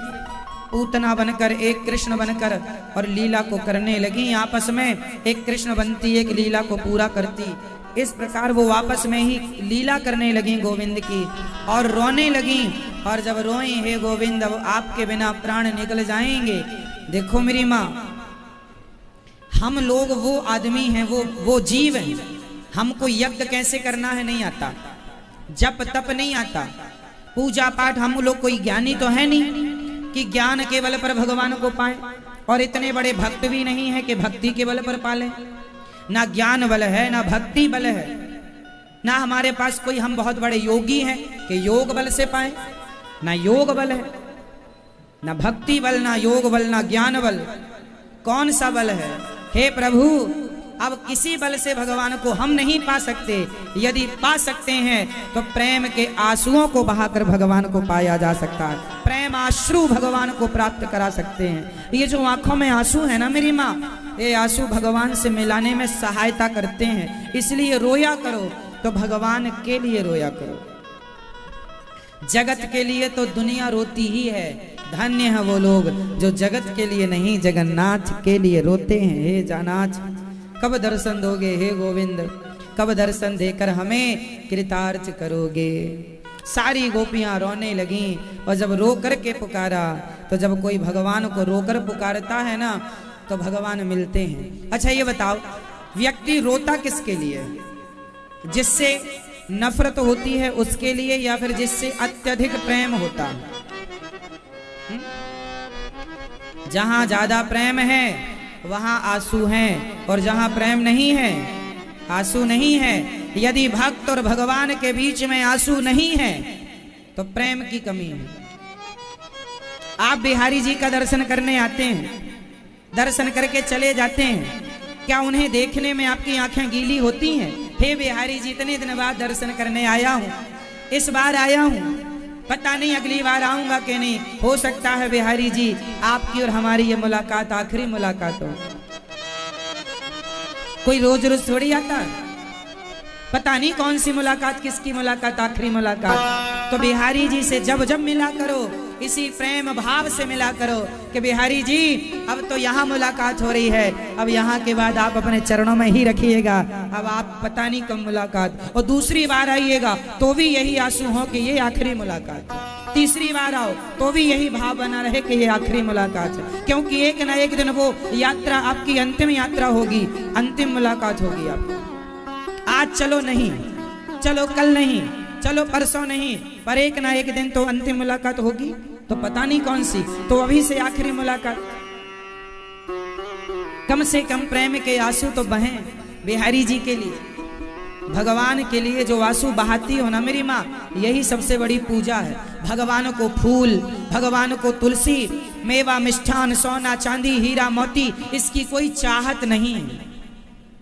Speaker 1: पूतना बनकर, एक कृष्ण बनकर और लीला को करने लगी आपस में। एक कृष्ण बनती, एक लीला को पूरा करती। इस प्रकार वो आपस में ही लीला करने लगी गोविंद की और रोने लगी। और जब रोई, हे गोविंद अब आपके बिना प्राण निकल जाएंगे। देखो मेरी माँ, हम लोग वो आदमी हैं, वो जीव हैं। हमको यज्ञ कैसे करना है नहीं आता, जप तप नहीं आता, पूजा पाठ। हम लोग कोई ज्ञानी तो है नहीं कि ज्ञान के बल पर भगवान को पाए, और इतने बड़े भक्त भी नहीं है कि भक्ति के बल पर पाले। ना ज्ञान बल है, ना भक्ति बल है, ना हमारे पास कोई हम बहुत बड़े योगी हैं कि योग बल से पाए। ना योग बल है, ना भक्ति बल, ना योग बल, ना ज्ञान बल। कौन सा बल है? हे प्रभु अब किसी बल से भगवान को हम नहीं पा सकते। यदि पा सकते हैं तो प्रेम के आंसुओं को बहाकर भगवान को पाया जा सकता है। प्रेम आश्रु भगवान को प्राप्त करा सकते हैं। ये जो आंखों में आंसू है ना मेरी माँ, ये आंसू भगवान से मिलाने में सहायता करते हैं। इसलिए रोया करो तो भगवान के लिए रोया करो। जगत के लिए तो दुनिया रोती ही है। धन्य है वो लोग जो जगत के लिए नहीं जगन्नाथ के लिए रोते हैं। हे जानाथ कब दर्शन दोगे हे गोविंद, कब दर्शन देकर हमें कृतार्थ करोगे। सारी गोपियां रोने लगीं और जब रो कर के पुकारा तो जब कोई भगवान को रोकर पुकारता है ना तो भगवान मिलते हैं। अच्छा ये बताओ व्यक्ति रोता किसके लिए? जिससे नफरत होती है उसके लिए या फिर जिससे अत्यधिक प्रेम होता है? जहां ज्यादा प्रेम है वहां आंसू हैं और जहां प्रेम नहीं है आंसू नहीं है। यदि भक्त और भगवान के बीच में आंसू नहीं है तो प्रेम की कमी है। आप बिहारी जी का दर्शन करने आते हैं, दर्शन करके चले जाते हैं, क्या उन्हें देखने में आपकी आंखें गीली होती हैं? हे बिहारी जी इतने दिन बाद दर्शन करने आया हूं, इस बार आया हूँ, पता नहीं अगली बार आऊंगा कि नहीं। हो सकता है बिहारी जी आपकी और हमारी ये मुलाकात आखिरी मुलाकात हो। कोई रोज रोज थोड़ी आता है, पता नहीं कौन सी मुलाकात, किसकी मुलाकात, आखिरी मुलाकात। तो बिहारी जी से जब जब मिला करो इसी प्रेम भाव से मिला करो कि बिहारी जी अब तो यहाँ मुलाकात हो रही है, अब यहाँ के बाद आप अपने चरणों में ही रखिएगा, अब आप पता नहीं कब मुलाकात। और दूसरी बार आइएगा तो भी यही आंसू हो कि ये आखिरी मुलाकात है। तीसरी बार आओ तो भी यही भाव बना रहे कि ये आखिरी मुलाकात है, क्योंकि एक ना एक दिन वो यात्रा आपकी अंतिम यात्रा होगी, अंतिम मुलाकात होगी आपकी। आज चलो नहीं, चलो कल नहीं, चलो परसों नहीं, पर एक ना एक दिन तो अंतिम मुलाकात होगी। तो पता नहीं कौन सी, तो अभी से आखिरी मुलाकात। कम से कम प्रेम के आंसू तो बहें बिहारी जी के लिए, भगवान के लिए जो आंसू बहाती हो ना मेरी माँ, यही सबसे बड़ी पूजा है। भगवान को फूल, भगवान को तुलसी, मेवा मिष्ठान, सोना चांदी हीरा मोती, इसकी कोई चाहत नहीं है।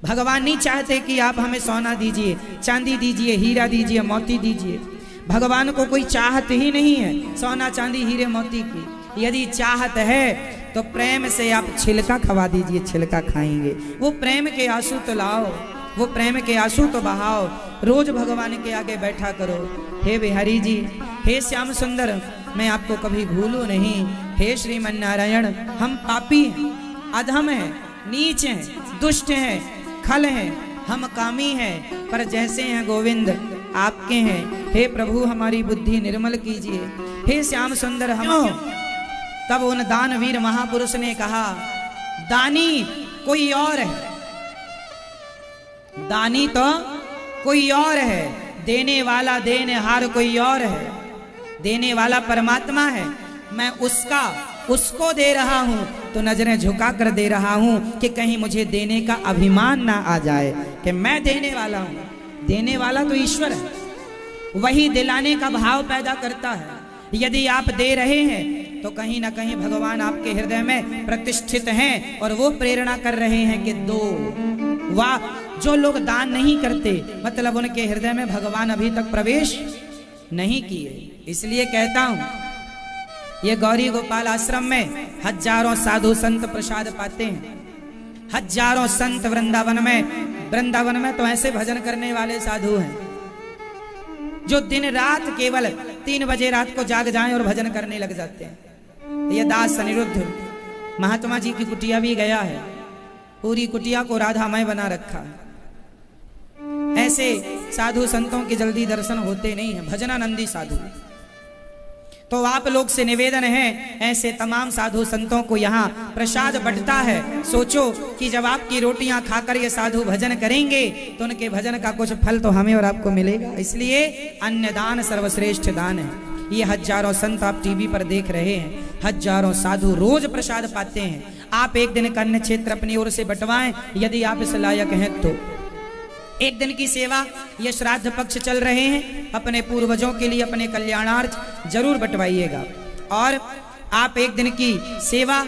Speaker 1: भगवान नहीं चाहते कि आप हमें सोना दीजिए, चांदी दीजिए, हीरा दीजिए, मोती दीजिए। भगवान को कोई चाहत ही नहीं है सोना चांदी हीरे मोती की। यदि चाहत है तो प्रेम से आप छिलका खवा दीजिए, छिलका खाएंगे। वो प्रेम के आंसू तो लाओ, वो प्रेम के आंसू तो बहाओ, रोज भगवान के आगे बैठा करो। हे बिहारी जी, हे श्याम सुंदर, मैं आपको कभी भूलूं नहीं। हे श्रीमन नारायण, हम पापी हैं, अधम हैं, नीच हैं, दुष्ट हैं, खल हैं, हम कामी हैं, पर जैसे हैं गोविंद आपके हैं। हे प्रभु हमारी बुद्धि निर्मल कीजिए। हे श्याम सुंदर हम। तब उन दानवीर महापुरुष ने कहा, दानी कोई और है, दानी तो कोई और है, देने वाला देनहार कोई और है, देने वाला परमात्मा है। मैं उसको दे रहा हूं तो नजरें झुका कर दे रहा हूं कि कहीं मुझे देने का अभिमान ना आ जाए कि मैं देने वाला हूं। देने वाला तो ईश्वर है, वही दिलाने का भाव पैदा करता है। यदि आप दे रहे हैं तो कहीं ना कहीं भगवान आपके हृदय में प्रतिष्ठित हैं और वो प्रेरणा कर रहे हैं कि दो। वाह, जो लोग दान नहीं करते मतलब उनके हृदय में भगवान अभी तक प्रवेश नहीं किए। इसलिए कहता हूं, ये गौरी गोपाल आश्रम में हजारों साधु संत प्रसाद पाते हैं। हजारों संत वृंदावन में तो ऐसे भजन करने वाले साधु हैं जो दिन रात केवल 3 बजे रात को जाग जाएं और भजन करने लग जाते हैं। ये दास अनिरुद्ध महात्मा जी की कुटिया भी गया है, पूरी कुटिया को राधामय बना रखा है। ऐसे साधु संतों के जल्दी दर्शन होते नहीं है, भजनानंदी साधु। तो आप लोग से निवेदन है, ऐसे तमाम साधु संतों को यहाँ प्रसाद बंटता है। सोचो कि जब आपकी रोटियां खाकर ये साधु भजन करेंगे तो उनके भजन का कुछ फल तो हमें और आपको मिलेगा। इसलिए अन्न दान सर्वश्रेष्ठ दान है। ये हजारों संत आप टीवी पर देख रहे हैं, हजारों साधु रोज प्रसाद पाते हैं। आप एक दिन का अन्न क्षेत्र अपनी ओर से बंटवाएं, यदि आप इस लायक हैं तो। एक दिन की सेवा, ये श्राद्ध पक्ष चल रहे हैं, अपने पूर्वजों के लिए अपने कल्याणार्थ जरूर बंटवाइएगा। और आप एक दिन की सेवा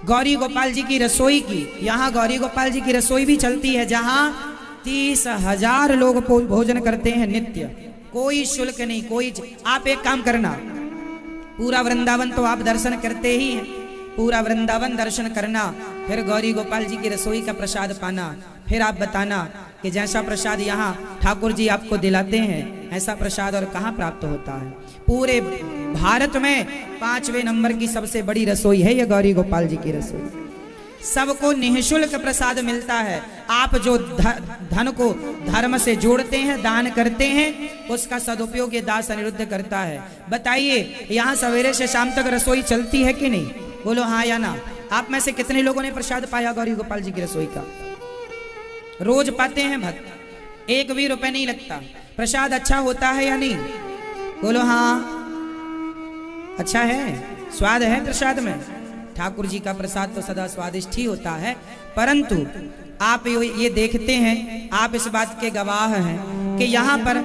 Speaker 1: गौरी गोपाल जी की रसोई की, यहाँ गौरी गोपाल जी की रसोई भी चलती है, जहाँ 30,000 लोग भोजन करते हैं नित्य, कोई शुल्क नहीं, कोई। आप एक काम करना, पूरा वृंदावन तो आप दर्शन करते ही हैं, पूरा वृंदावन दर्शन करना, फिर गौरी गोपाल जी की रसोई का प्रसाद पाना, फिर आप बताना कि जैसा प्रसाद यहाँ ठाकुर जी आपको दिलाते हैं ऐसा प्रसाद और कहाँ प्राप्त होता है। पूरे भारत में 5वें नंबर की सबसे बड़ी रसोई है ये गौरी गोपाल जी की रसोई। सबको निःशुल्क प्रसाद मिलता है। आप जो धन को धर्म से जोड़ते हैं, दान करते हैं, उसका सदुपयोग ये दास अनिरुद्ध करता है। बताइए, यहाँ सवेरे से शाम तक रसोई चलती है कि नहीं? बोलो हाँ या ना। आप में से कितने लोगों ने प्रसाद पाया गौरी गोपाल जी की रसोई का? रोज पाते हैं भक्त, 1 भी रुपए नहीं लगता। प्रसाद अच्छा होता है या नहीं? बोलो हाँ, अच्छा है, स्वाद है प्रसाद में। ठाकुर जी का प्रसाद तो सदा स्वादिष्ट ही होता है, परंतु आप ये देखते हैं, आप इस बात के गवाह हैं कि यहाँ पर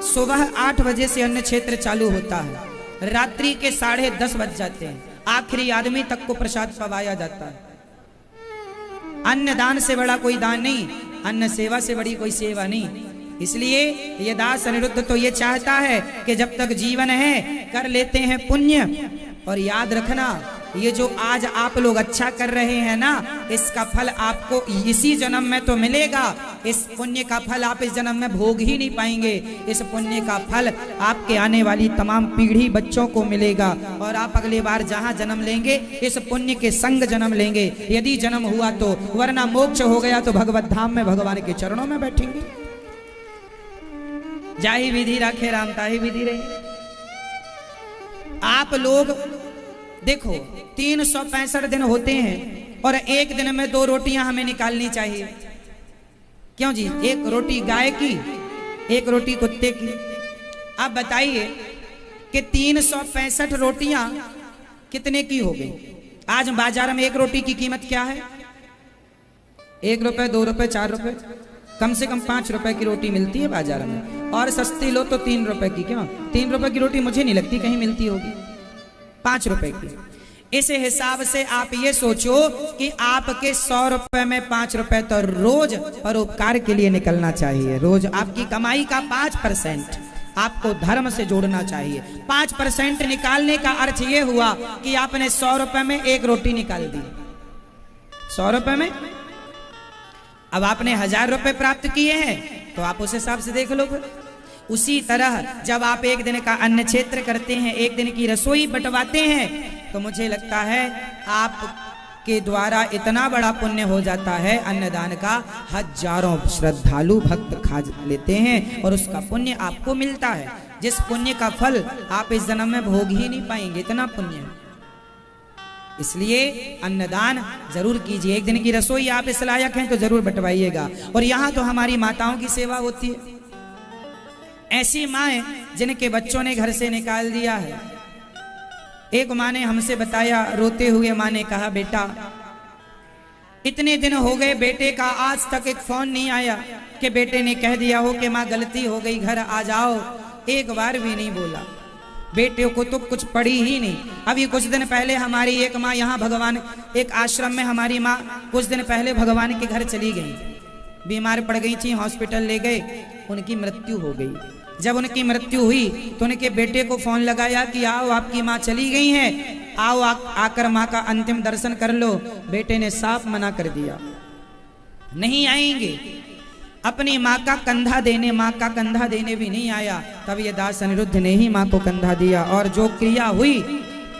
Speaker 1: सुबह 8 बजे से अन्न क्षेत्र चालू होता है, रात्रि के 10:30 बज जाते हैं, आखिरी आदमी तक को प्रसाद पवाया जाता है। अन्न दान से बड़ा कोई दान नहीं, अन्न सेवा से बड़ी कोई सेवा नहीं। इसलिए ये दास अनिरुद्ध तो ये चाहता है कि जब तक जीवन है कर लेते हैं पुण्य। और याद रखना, ये जो आज आप लोग अच्छा कर रहे हैं ना, इसका फल आपको इसी जन्म में तो मिलेगा। इस पुण्य का फल आप इस जन्म में भोग ही नहीं पाएंगे। इस पुण्य का फल आपके आने वाली तमाम पीढ़ी बच्चों को मिलेगा। और आप अगली बार जहां जन्म लेंगे इस पुण्य के संग जन्म लेंगे, यदि जन्म हुआ तो, वरना मोक्ष हो गया तो भगवत धाम में भगवान के चरणों में बैठेंगे। जाहि विधि राखे राम ताहि विधि रहे। आप लोग देखो 365 दिन होते हैं और एक दिन में 2 रोटियां हमें निकालनी चाहिए। क्यों जी? एक रोटी गाय की, एक रोटी कुत्ते की। आप बताइए कि 365 रोटियां कितने की हो गई? आज बाजार में एक रोटी की कीमत क्या है? 1 रुपए, 2 रुपए, 4 रुपए, कम से कम 5 रुपए की रोटी मिलती है बाजार में। और सस्ती लो तो 3 रुपए की। क्यों? 3 रुपए की रोटी मुझे नहीं लगती कहीं मिलती होगी, 5 रुपए की। इस हिसाब से आप ये सोचो कि आपके 100 रुपए में 5 रुपए तो रोज परोपकार के लिए निकलना चाहिए। रोज आपकी कमाई का 5% आपको धर्म से जोड़ना चाहिए। 5% निकालने का अर्थ ये हुआ कि आपने 100 रुपए में 1 रोटी निकाल दी। 100 रुपए में अब आपने 1000 रुपए प्राप्त किए हैं, तो आप उस हिसाब से देख लो फिर। उसी तरह जब आप एक दिन का अन्न क्षेत्र करते हैं, एक दिन की रसोई बंटवाते हैं, तो मुझे लगता है आपके द्वारा इतना बड़ा पुण्य हो जाता है अन्नदान का, हजारों श्रद्धालु भक्त खा लेते हैं और उसका पुण्य आपको मिलता है, जिस पुण्य का फल आप इस जन्म में भोग ही नहीं पाएंगे, इतना पुण्य है। इसलिए अन्नदान जरूर कीजिए। एक दिन की रसोई आप इस लायक हैं तो जरूर बंटवाइएगा। और यहाँ तो हमारी माताओं की सेवा होती है। ऐसी माएं जिनके बच्चों ने घर से निकाल दिया है। एक माँ ने हमसे बताया, रोते हुए माँ ने कहा, बेटा इतने दिन हो गए बेटे का आज तक एक फोन नहीं आया कि बेटे ने कह दिया हो कि माँ गलती हो गई घर आ जाओ। एक बार भी नहीं बोला। बेटे को तो कुछ पड़ी ही नहीं। अभी कुछ दिन पहले हमारी एक माँ यहाँ भगवान एक आश्रम में, हमारी माँ कुछ दिन पहले भगवान के घर चली गई, बीमार पड़ गई थी, हॉस्पिटल ले गए, उनकी मृत्यु हो गई। जब उनकी मृत्यु हुई तो उनके बेटे को फोन लगाया कि आओ आपकी माँ चली गई है, आओ आकर माँ का अंतिम दर्शन कर लो। बेटे ने साफ मना कर दिया, नहीं आएंगे। अपनी माँ का कंधा देने भी नहीं आया। तब ये दास अनिरुद्ध ने ही माँ को कंधा दिया और जो क्रिया हुई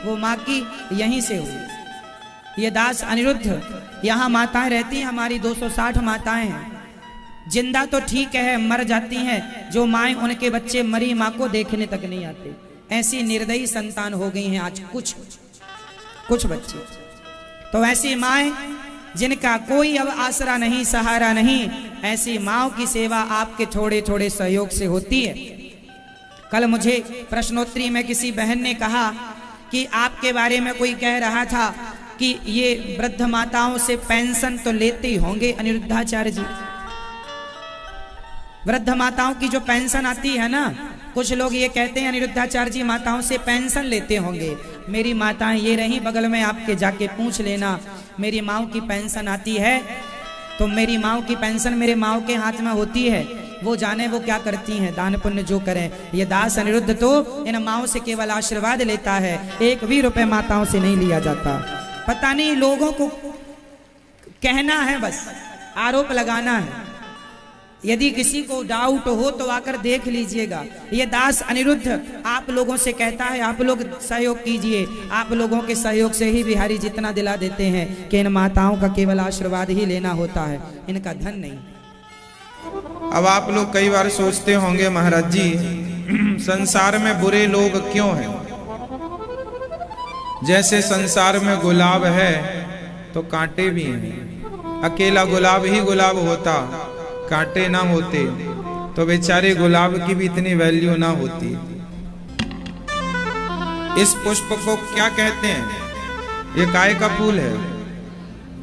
Speaker 1: वो माँ की यहीं से हुई। ये दास अनिरुद्ध, यहाँ माताएं रहती हैं, हमारी 260 माताएं हैं। जिंदा तो ठीक है, मर जाती हैं। जो माएं उनके बच्चे मरी माँ को देखने तक नहीं आते। ऐसी निर्दयी संतान हो गई हैं आज कुछ बच्चे। तो ऐसी माएं जिनका कोई अब आसरा नहीं, सहारा नहीं, ऐसी माँओं की सेवा आपके थोड़े थोड़े सहयोग से होती है। कल मुझे प्रश्नोत्तरी में किसी बहन ने कहा कि आपके बारे में कोई कह रहा था कि ये वृद्ध माताओं से पेंशन तो लेते ही होंगे अनिरुद्धाचार्य जी। वृद्ध माताओं की जो पेंशन आती है ना, कुछ लोग ये कहते हैं अनिरुद्धाचार्य जी माताओं से पेंशन लेते होंगे। मेरी माताएं ये रही बगल में, आपके जाके पूछ लेना। मेरी माँओं की पेंशन आती है तो मेरी माँओं की पेंशन मेरे माँओं के हाथ में होती है, वो जाने वो क्या करती हैं, दान पुण्य जो करें। ये दास अनिरुद्ध तो इन माँओं से केवल आशीर्वाद लेता है, 1 भी रुपए माताओं से नहीं लिया जाता। पता नहीं लोगों को कहना है, बस आरोप लगाना है। यदि किसी को डाउट हो तो आकर देख लीजिएगा। ये दास अनिरुद्ध आप लोगों से कहता है, आप लोग सहयोग कीजिए। आप लोगों के सहयोग से ही बिहारी जितना दिला देते हैं कि इन माताओं का केवल आशीर्वाद ही लेना होता है, इनका धन नहीं।
Speaker 2: अब आप लोग कई बार सोचते होंगे महाराज जी, संसार में बुरे लोग क्यों हैं? जैसे संसार में गुलाब है तो कांटे भी हैं। अकेला गुलाब ही गुलाब होता, कांटे ना होते तो बेचारे गुलाब की भी इतनी वैल्यू ना होती। इस पुष्प को क्या कहते हैं? ये काय का फूल है,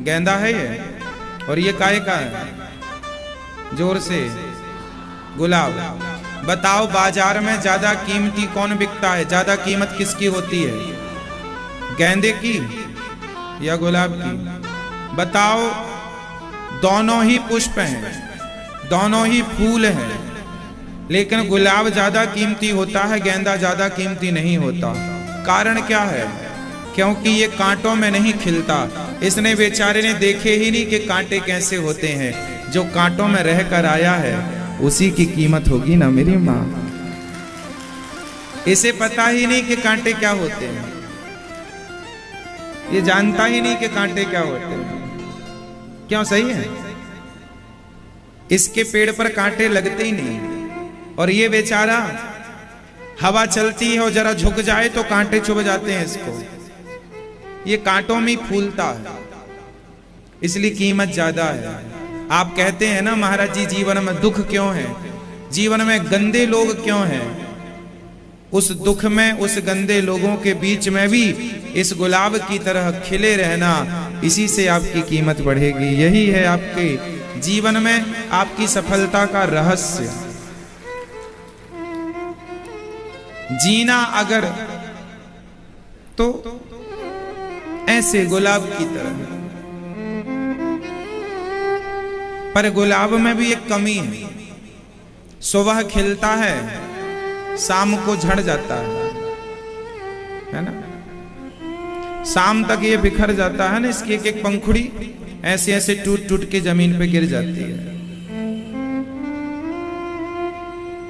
Speaker 2: गेंदा है ये, और ये काय का है? जोर से, गुलाब। बताओ बाजार में ज्यादा कीमती कौन बिकता है? ज्यादा कीमत किसकी होती है, गेंदे की या गुलाब की? बताओ, दोनों ही पुष्प हैं, दोनों ही फूल हैं, लेकिन गुलाब ज्यादा कीमती होता है, गेंदा ज्यादा कीमती नहीं होता। कारण क्या है? क्योंकि ये कांटों में नहीं खिलता। इसने बेचारे ने देखे ही नहीं कि कांटे कैसे होते हैं। जो कांटों में रहकर आया है उसी की कीमत होगी ना मेरी माँ। इसे पता ही नहीं कि कांटे क्या होते हैं, ये जानता ही नहीं कि कांटे क्या होते हैं। क्यों? सही है, इसके पेड़ पर कांटे लगते ही नहीं। और ये बेचारा हवा चलती है और जरा झुक जाए तो कांटे चुभ जाते हैं इसको। ये कांटों में फूलता है, इसलिए कीमत ज्यादा है। आप कहते हैं ना महाराज जी जीवन में दुख क्यों है, जीवन में गंदे लोग क्यों हैं? उस दुख में, उस गंदे लोगों के बीच में भी इस गुलाब की तरह खिले रहना, इसी से आपकी कीमत बढ़ेगी। यही है आपके जीवन में आपकी सफलता का रहस्य। जीना अगर तो ऐसे गुलाब की तरह। पर गुलाब में भी एक कमी है, सुबह खिलता है, शाम को झड़ जाता है ना? शाम तक ये बिखर जाता है ना, इसकी एक एक पंखुड़ी ऐसे ऐसे टूट टूट के जमीन पे गिर जाती है।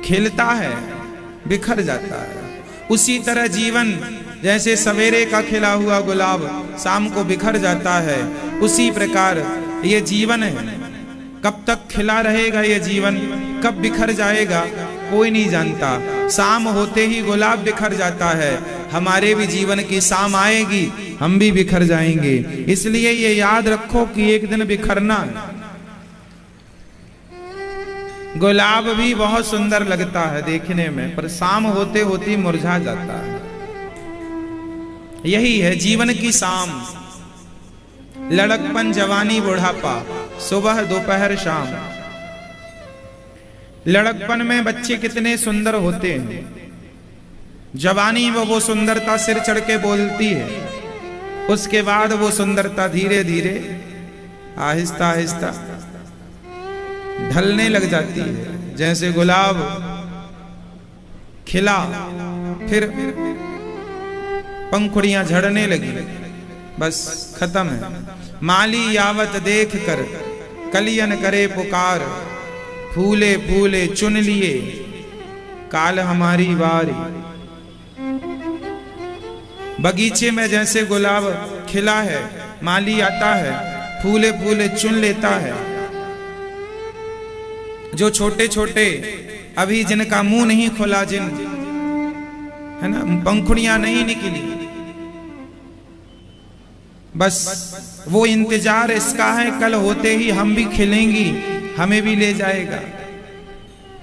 Speaker 2: खिलता है, बिखर जाता है। उसी तरह जीवन जैसे सवेरे का खिला हुआ गुलाब शाम को बिखर जाता है, उसी प्रकार ये जीवन है। कब तक खिला रहेगा ये जीवन, कब बिखर जाएगा कोई नहीं जानता। शाम होते ही गुलाब बिखर जाता है। हमारे भी जीवन की शाम आएगी, हम भी बिखर जाएंगे। इसलिए ये याद रखो कि एक दिन बिखरना है। गुलाब भी बहुत सुंदर लगता है देखने में, पर शाम होते होते मुरझा जाता है। यही है जीवन की शाम। लड़कपन, जवानी, बुढ़ापा, सुबह, दोपहर, शाम। लड़कपन में बच्चे कितने सुंदर होते हैं, जवानी में वो सुंदरता सिर चढ़ के बोलती है। उसके बाद वो सुंदरता धीरे धीरे आहिस्ता आहिस्ता ढलने लग जाती है। जैसे गुलाब खिला, फिर पंखुड़ियां झड़ने लगी, बस खत्म है। माली यावत देख कर कलियन करे पुकार, फूले फूले चुन लिए काल हमारी बारी। बगीचे में जैसे गुलाब खिला है, माली आता है, फूले फूले चुन लेता है। जो छोटे छोटे अभी जिनका मुंह नहीं खुला, जिन है ना पंखुड़ियां नहीं निकली, बस वो इंतजार इसका है कल होते ही हम भी खिलेंगी, हमें भी ले जाएगा।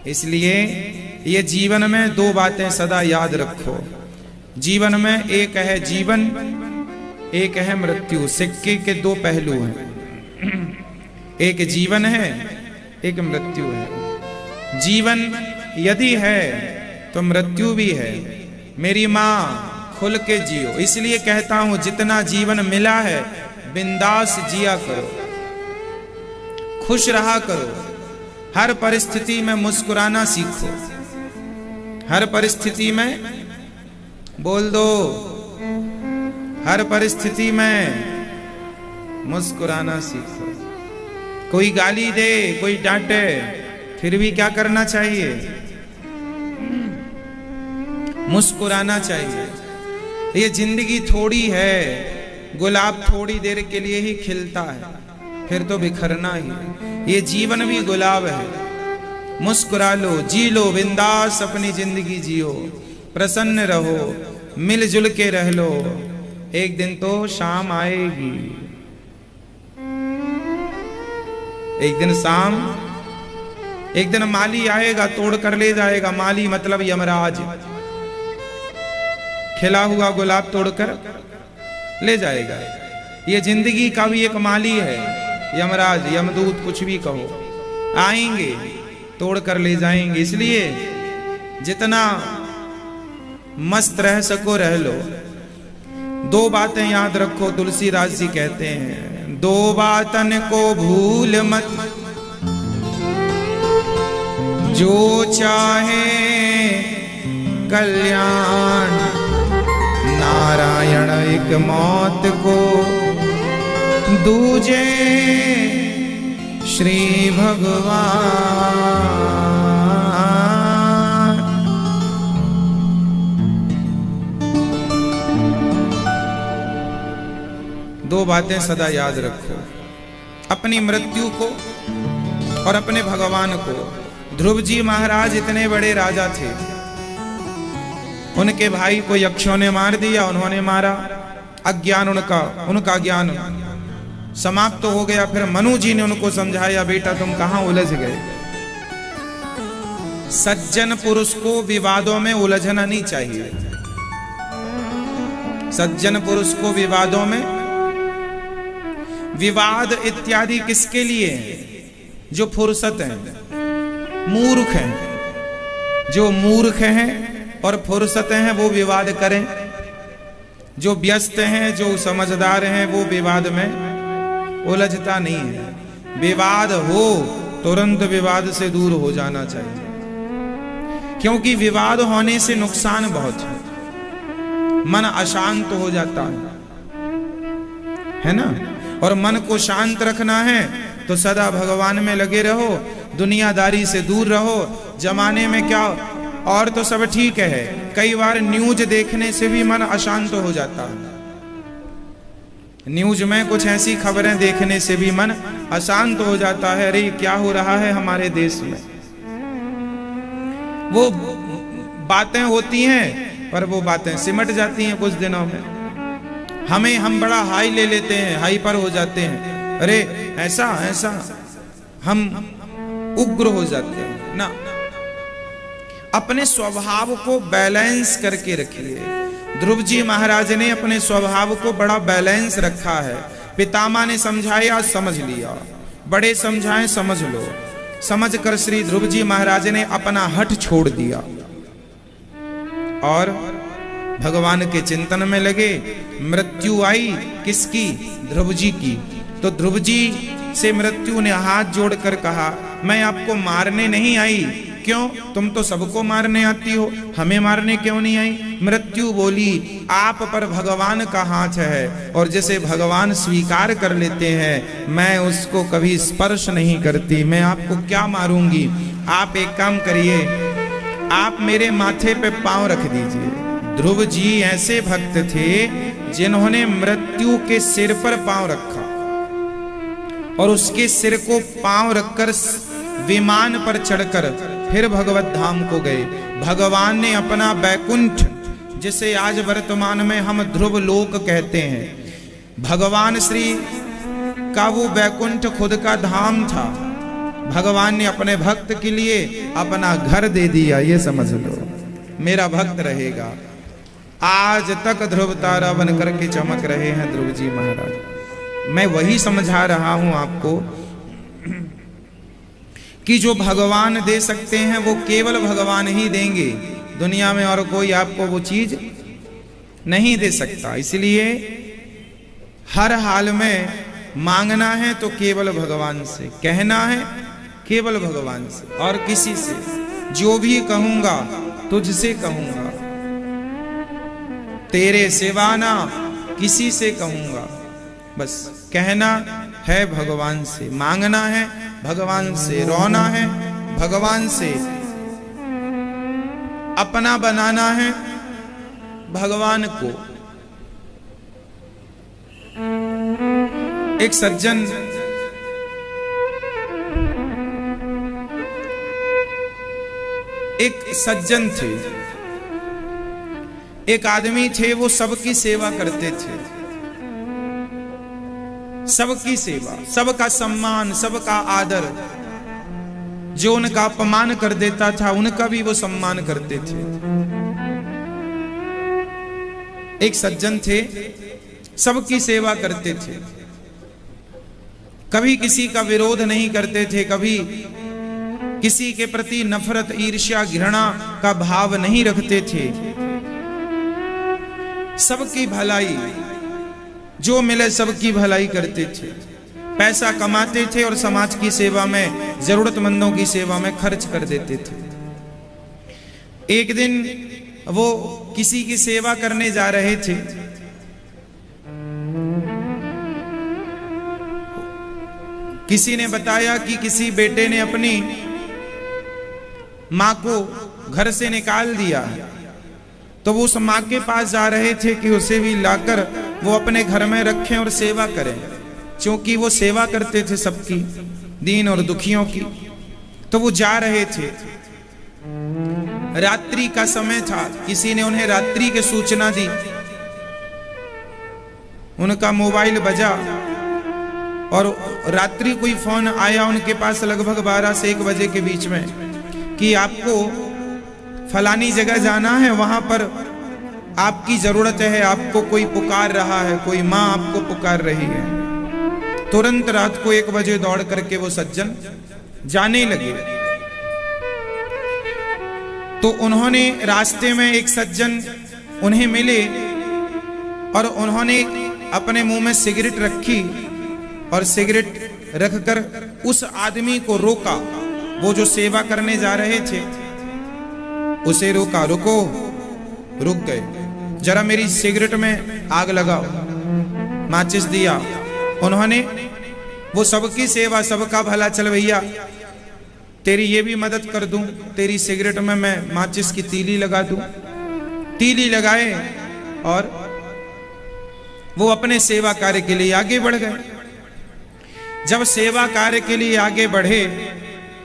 Speaker 2: इसलिए ये जीवन में दो बातें सदा याद रखो। जीवन में एक है जीवन, एक है मृत्यु। सिक्के के दो पहलू हैं, एक जीवन है, एक मृत्यु है। जीवन यदि है तो मृत्यु भी है। मेरी माँ खुल के जियो, इसलिए कहता हूं जितना जीवन मिला है बिंदास जिया करो, खुश रहा करो। हर परिस्थिति में मुस्कुराना सीखो। हर परिस्थिति में बोल दो, हर परिस्थिति में मुस्कुराना सीखो। कोई गाली दे, कोई डांटे, फिर भी क्या करना चाहिए? मुस्कुराना चाहिए। ये जिंदगी थोड़ी है, गुलाब थोड़ी देर के लिए ही खिलता है, फिर तो बिखरना ही। ये जीवन भी गुलाब है। मुस्कुरा लो, जी लो, बिंदास अपनी जिंदगी जियो, प्रसन्न रहो, मिलजुल के रह लो। एक दिन तो शाम आएगी, एक दिन शाम, एक दिन माली आएगा, तोड़ कर ले जाएगा। माली मतलब यमराज, खिला हुआ गुलाब तोड़कर ले जाएगा। ये जिंदगी का भी एक माली है, यमराज, यमदूत, कुछ भी कहो, आएंगे तोड़ कर ले जाएंगे। इसलिए जितना मस्त रह सको रह लो। दो बातें याद रखो, तुलसीदास जी कहते हैं, दो बातन को भूल मत, जो चाहे कल्याण, नारायण एक मौत को दूजे श्री भगवान। दो बातें सदा याद रखो, अपनी मृत्यु को और अपने भगवान को। ध्रुव जी महाराज इतने बड़े राजा थे, उनके भाई को यक्षों ने मार दिया, उन्होंने मारा, अज्ञान उनका ज्ञान समाप्त तो हो गया। फिर मनु जी ने उनको समझाया, बेटा तुम कहां उलझ गए। सज्जन पुरुष को विवादों में उलझना नहीं चाहिए। सज्जन पुरुष को विवादों में, विवाद इत्यादि किसके लिए है? जो फुर्सत है, मूर्ख हैं। जो मूर्ख हैं और फुर्सत हैं वो विवाद करें। जो व्यस्त हैं, जो समझदार हैं, वो विवाद में उलझता नहीं है। विवाद हो तुरंत विवाद से दूर हो जाना चाहिए, क्योंकि विवाद होने से नुकसान बहुत है। मन अशांत हो जाता है ना। और मन को शांत रखना है तो सदा भगवान में लगे रहो, दुनियादारी से दूर रहो। जमाने में क्या, और तो सब ठीक है, कई बार न्यूज देखने से भी मन अशांत हो जाता है। न्यूज में कुछ ऐसी खबरें देखने से भी मन अशांत हो जाता है। अरे क्या हो रहा है हमारे देश में। वो बातें होती हैं पर वो बातें सिमट जाती हैं कुछ दिनों में। हम बड़ा हाई ले लेते हैं, हाई पर हो जाते हैं। अरे ऐसा ऐसा हम उग्र हो जाते हैं ना। अपने स्वभाव को बैलेंस करके रखिए। ध्रुव जी महाराज ने अपने स्वभाव को बड़ा बैलेंस रखा है। पितामह ने समझाया, समझ लिया, बड़े समझाएं, समझ लो। समझकर श्री ध्रुव जी महाराज ने अपना हठ छोड़ दिया और भगवान के चिंतन में लगे। मृत्यु आई किसकी? ध्रुव जी की। तो ध्रुव जी से मृत्यु ने हाथ जोड़कर कहा, मैं आपको मारने नहीं आई। क्यों? तुम तो सबको मारने आती हो, हमें मारने क्यों नहीं आई? मृत्यु बोली, आप पर भगवान का हाथ है और जिसे भगवान स्वीकार कर लेते हैं मैं उसको कभी स्पर्श नहीं करती। मैं आपको क्या मारूंगी? आप एक काम करिए, आप मेरे माथे पे पांव रख दीजिए। ध्रुव जी ऐसे भक्त थे जिन्होंने मृत्यु के सिर पर पांव रखा और उसके सिर को पांव रखकर विमान पर चढ़कर फिर भगवत धाम को गए। भगवान ने अपना बैकुंठ, जिसे आज वर्तमान में हम ध्रुव लोक कहते हैं, भगवान श्री का वो बैकुंठ खुद का धाम था। भगवान ने अपने भक्त के लिए अपना घर दे दिया। ये समझ लो, मेरा भक्त रहेगा। आज तक ध्रुव तारा बनकर के चमक रहे हैं ध्रुव जी महाराज। मैं वही समझा रहा हूं आपको कि जो भगवान दे सकते हैं वो केवल भगवान ही देंगे। दुनिया में और कोई आपको वो चीज नहीं दे सकता। इसलिए हर हाल में मांगना है तो केवल भगवान से, कहना है केवल भगवान से और किसी से। जो भी कहूंगा तुझसे कहूंगा, तेरे सिवा ना किसी से कहूंगा। बस कहना है भगवान से, मांगना है भगवान से, रोना है भगवान से, अपना बनाना है भगवान को। एक सज्जन थे, एक आदमी थे, वो सबकी सेवा करते थे। सबकी सेवा, सबका सम्मान, सबका आदर। जो उनका अपमान कर देता था उनका भी वो सम्मान करते थे। एक सज्जन थे, सबकी सेवा करते थे, कभी किसी का विरोध नहीं करते थे, कभी किसी के प्रति नफरत, ईर्ष्या, घृणा का भाव नहीं रखते थे। सबकी भलाई, जो मिले सबकी भलाई करते थे। पैसा कमाते थे और समाज की सेवा में, जरूरतमंदों की सेवा में खर्च कर देते थे। एक दिन वो किसी की सेवा करने जा रहे थे। किसी ने बताया कि किसी बेटे ने अपनी मां को घर से निकाल दिया, तो वो उस मां के पास जा रहे थे कि उसे भी लाकर वो अपने घर में रखें और सेवा करें, क्योंकि वो सेवा करते थे सबकी, दीन और दुखियों की। तो वो जा रहे थे, रात्रि का समय था, किसी ने उन्हें रात्रि की सूचना दी। उनका मोबाइल बजा और रात्रि कोई फोन आया उनके पास लगभग 12 से 1 बजे के बीच में कि आपको फलानी जगह जाना है, वहां पर आपकी जरूरत है, आपको कोई पुकार रहा है, कोई मां आपको पुकार रही है। तुरंत रात को 1 बजे दौड़ करके वो सज्जन जाने लगे। तो उन्होंने रास्ते में एक सज्जन उन्हें मिले और उन्होंने अपने मुंह में सिगरेट रखी और सिगरेट रखकर उस आदमी को रोका, वो जो सेवा करने जा रहे थे उसे रोका। रुको, रुक गए, जरा मेरी सिगरेट में आग लगाओ। माचिस दिया उन्होंने। वो सबकी सेवा, सबका भला, चल भैया तेरी ये भी मदद कर दूं, तेरी सिगरेट में मैं माचिस की तीली लगा दूं। तीली लगाए और वो अपने सेवा कार्य के लिए आगे बढ़ गए। जब सेवा कार्य के लिए आगे बढ़े,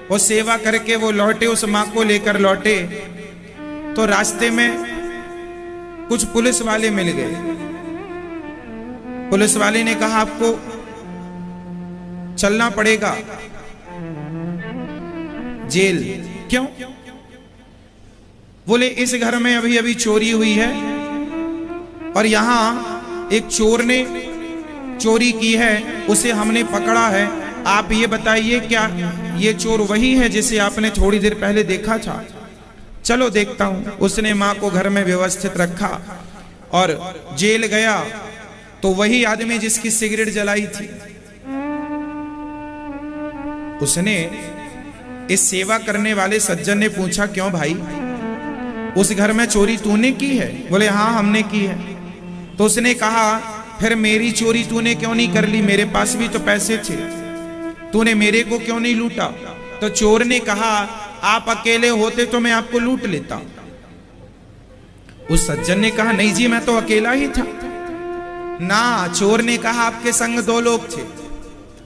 Speaker 2: वो सेवा करके वो लौटे, उस मां को लेकर लौटे, तो रास्ते में कुछ पुलिस वाले मिल गए। पुलिस वाले ने कहा आपको चलना पड़ेगा जेल। क्यों? बोले इस घर में अभी अभी चोरी हुई है और यहां एक चोर ने चोरी की है, उसे हमने पकड़ा है। आप ये बताइए क्या ये चोर वही है जिसे आपने थोड़ी देर पहले देखा था? चलो देखता हूं। उसने मां को घर में व्यवस्थित रखा और जेल गया तो वही आदमी जिसकी सिगरेट जलाई थी, उसने इस सेवा करने वाले सज्जन ने पूछा क्यों भाई, उस घर में चोरी तूने की है? बोले हाँ हमने की है। तो उसने कहा फिर मेरी चोरी तूने क्यों नहीं कर ली? मेरे पास भी तो पैसे थे, तूने मेरे को क्यों नहीं लूटा? तो चोर ने कहा आप अकेले होते तो मैं आपको लूट लेता। उस सज्जन ने कहा नहीं जी मैं तो अकेला ही था ना। चोर ने कहा आपके संग 2 लोग थे,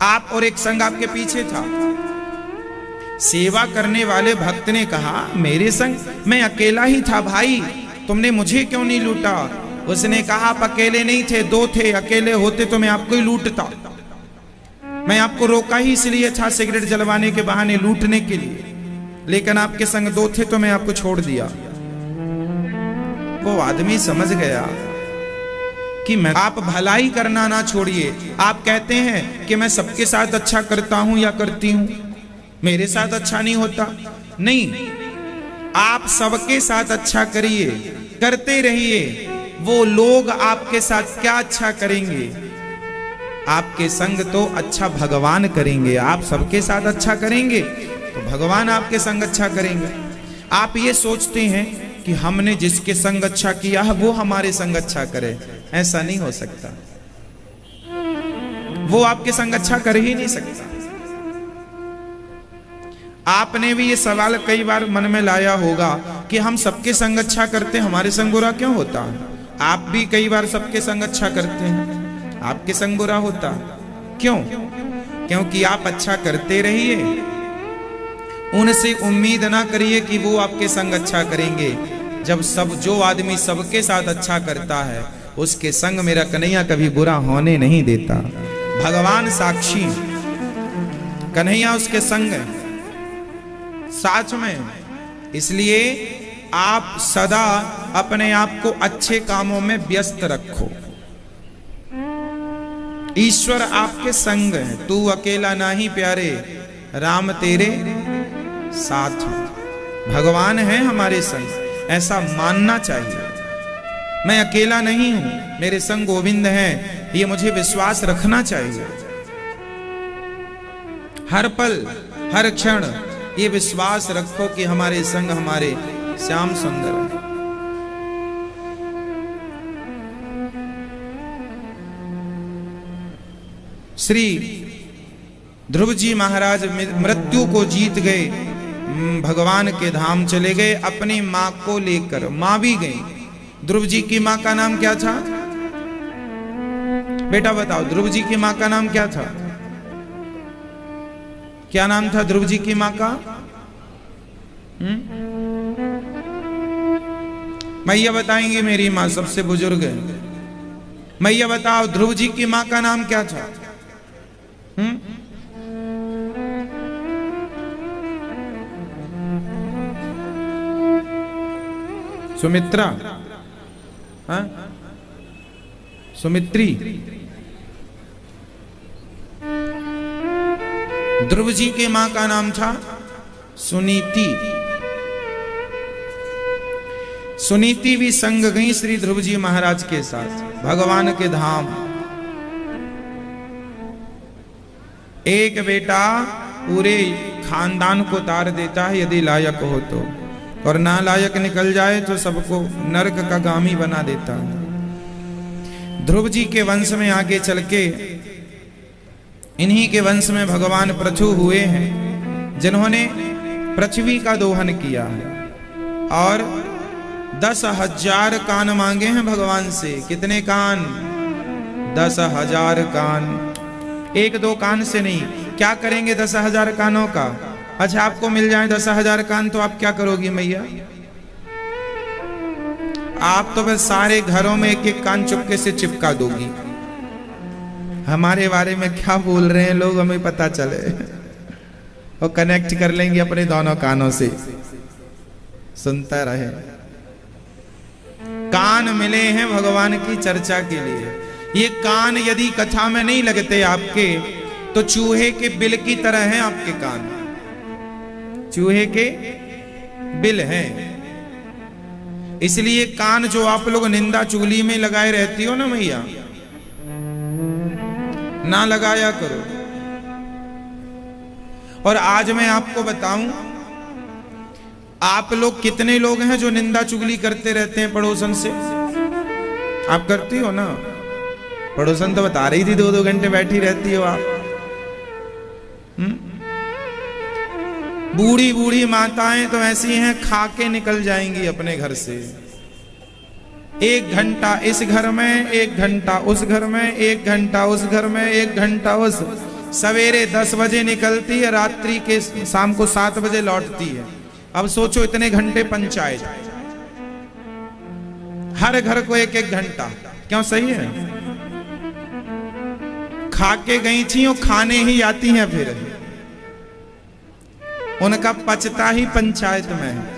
Speaker 2: आप और एक संग आपके पीछे था। सेवा करने वाले भक्त ने कहा मेरे संग मैं अकेला ही था भाई, तुमने मुझे क्यों नहीं लूटा? उसने कहा आप अकेले नहीं थे, 2 थे, अकेले होते तो मैं आपको ही लूटता। मैं आपको रोका ही इसलिए था सिगरेट जलवाने के बहाने, लूटने के लिए, लेकिन आपके संग 2 थे तो मैं आपको छोड़ दिया। वो आदमी समझ गया कि मैं, आप भलाई करना ना छोड़िए। आप कहते हैं कि मैं सबके साथ अच्छा करता हूं या करती हूं, मेरे साथ अच्छा नहीं होता। नहीं, आप सबके साथ अच्छा करिए, करते रहिए। वो लोग आपके साथ क्या अच्छा करेंगे? आपके संग तो अच्छा भगवान करेंगे। आप सबके साथ अच्छा करेंगे तो भगवान आपके संग अच्छा करेंगे। आप ये सोचते हैं कि हमने जिसके संग अच्छा किया है वो हमारे संग अच्छा करे, ऐसा नहीं हो सकता। वो आपके संग अच्छा कर ही नहीं सकता। आपने भी ये सवाल कई बार मन में लाया होगा कि हम सबके संग अच्छा करते, हमारे संग बुरा क्यों होता है? आप भी कई बार सबके संग अच्छा करते हैं, आपके संग बुरा होता। क्यों? क्योंकि आप अच्छा करते रहिए, उनसे उम्मीद ना करिए कि वो आपके संग अच्छा करेंगे। जब जो आदमी सबके साथ अच्छा करता है उसके संग मेरा कन्हैया कभी बुरा होने नहीं देता। भगवान साक्षी, कन्हैया उसके संग है साथ में। इसलिए आप सदा अपने आप को अच्छे कामों में व्यस्त रखो। ईश्वर आपके संग है, तू अकेला नहीं प्यारे, राम तेरे साथ। भगवान है हमारे संग, ऐसा मानना चाहिए। मैं अकेला नहीं हूं, मेरे संग गोविंद हैं, ये मुझे विश्वास रखना चाहिए। हर पल हर क्षण ये विश्वास रखो कि हमारे संग हमारे श्याम सुंदर है। श्री ध्रुव जी महाराज मृत्यु को जीत गए, भगवान के धाम चले गए, अपनी मां को लेकर। मां भी गई। ध्रुव जी की मां का नाम क्या था? बेटा बताओ, ध्रुव जी की मां का नाम क्या था? क्या नाम था ध्रुव जी की मां का? मैया बताएंगी, मेरी मां सबसे बुजुर्ग है। मैया बताओ, ध्रुव जी की मां का नाम क्या था? सुमित्रा? हाँ? सुमित्री? ध्रुव जी के मां का नाम था सुनीति। सुनीति भी संग गई श्री ध्रुव जी महाराज के साथ भगवान के धाम। एक बेटा पूरे खानदान को तार देता है यदि लायक हो तो, और ना लायक निकल जाए तो सबको नरक का गामी बना देता है। ध्रुव जी के वंश में आगे चल के इन्हीं के वंश में भगवान पृथु हुए हैं, जिन्होंने पृथ्वी का दोहन किया है और 10,000 कान मांगे हैं भगवान से। कितने कान? 10,000 कान। एक दो कान से नहीं। क्या करेंगे 10,000 कानों का? अच्छा, आपको मिल जाए 10,000 कान तो आप क्या करोगी मैया? आप तो बस सारे घरों में एक एक कान चुपके से चिपका दोगी। हमारे बारे में क्या बोल रहे हैं लोग हमें पता चले, और कनेक्ट कर लेंगे अपने दोनों कानों से, सुनता रहे। कान मिले हैं भगवान की चर्चा के लिए। ये कान यदि कथा में नहीं लगते आपके, तो चूहे के बिल की तरह हैं आपके कान। चूहे के बिल हैं। इसलिए कान जो आप लोग निंदा चुगली में लगाए रहती हो ना मैया, ना लगाया करो। और आज मैं आपको बताऊं, आप लोग कितने लोग हैं जो निंदा चुगली करते रहते हैं पड़ोसन से? आप करती हो ना? पड़ोसन तो बता रही थी 2-2 घंटे बैठी रहती हो आप। बूढ़ी बूढ़ी माताएं तो ऐसी हैं, खा के निकल जाएंगी अपने घर से। 1 घंटा इस घर में, 1 घंटा उस घर में, 1 घंटा उस घर में, 1 घंटा उस। सवेरे 10 बजे निकलती है, रात्रि के शाम को 7 बजे लौटती है। अब सोचो इतने घंटे पंचायत, हर घर को 1-1 घंटा। क्यों? सही है। खा के गई थी और खाने ही आती हैं, फिर उनका पचता ही पंचायत में है।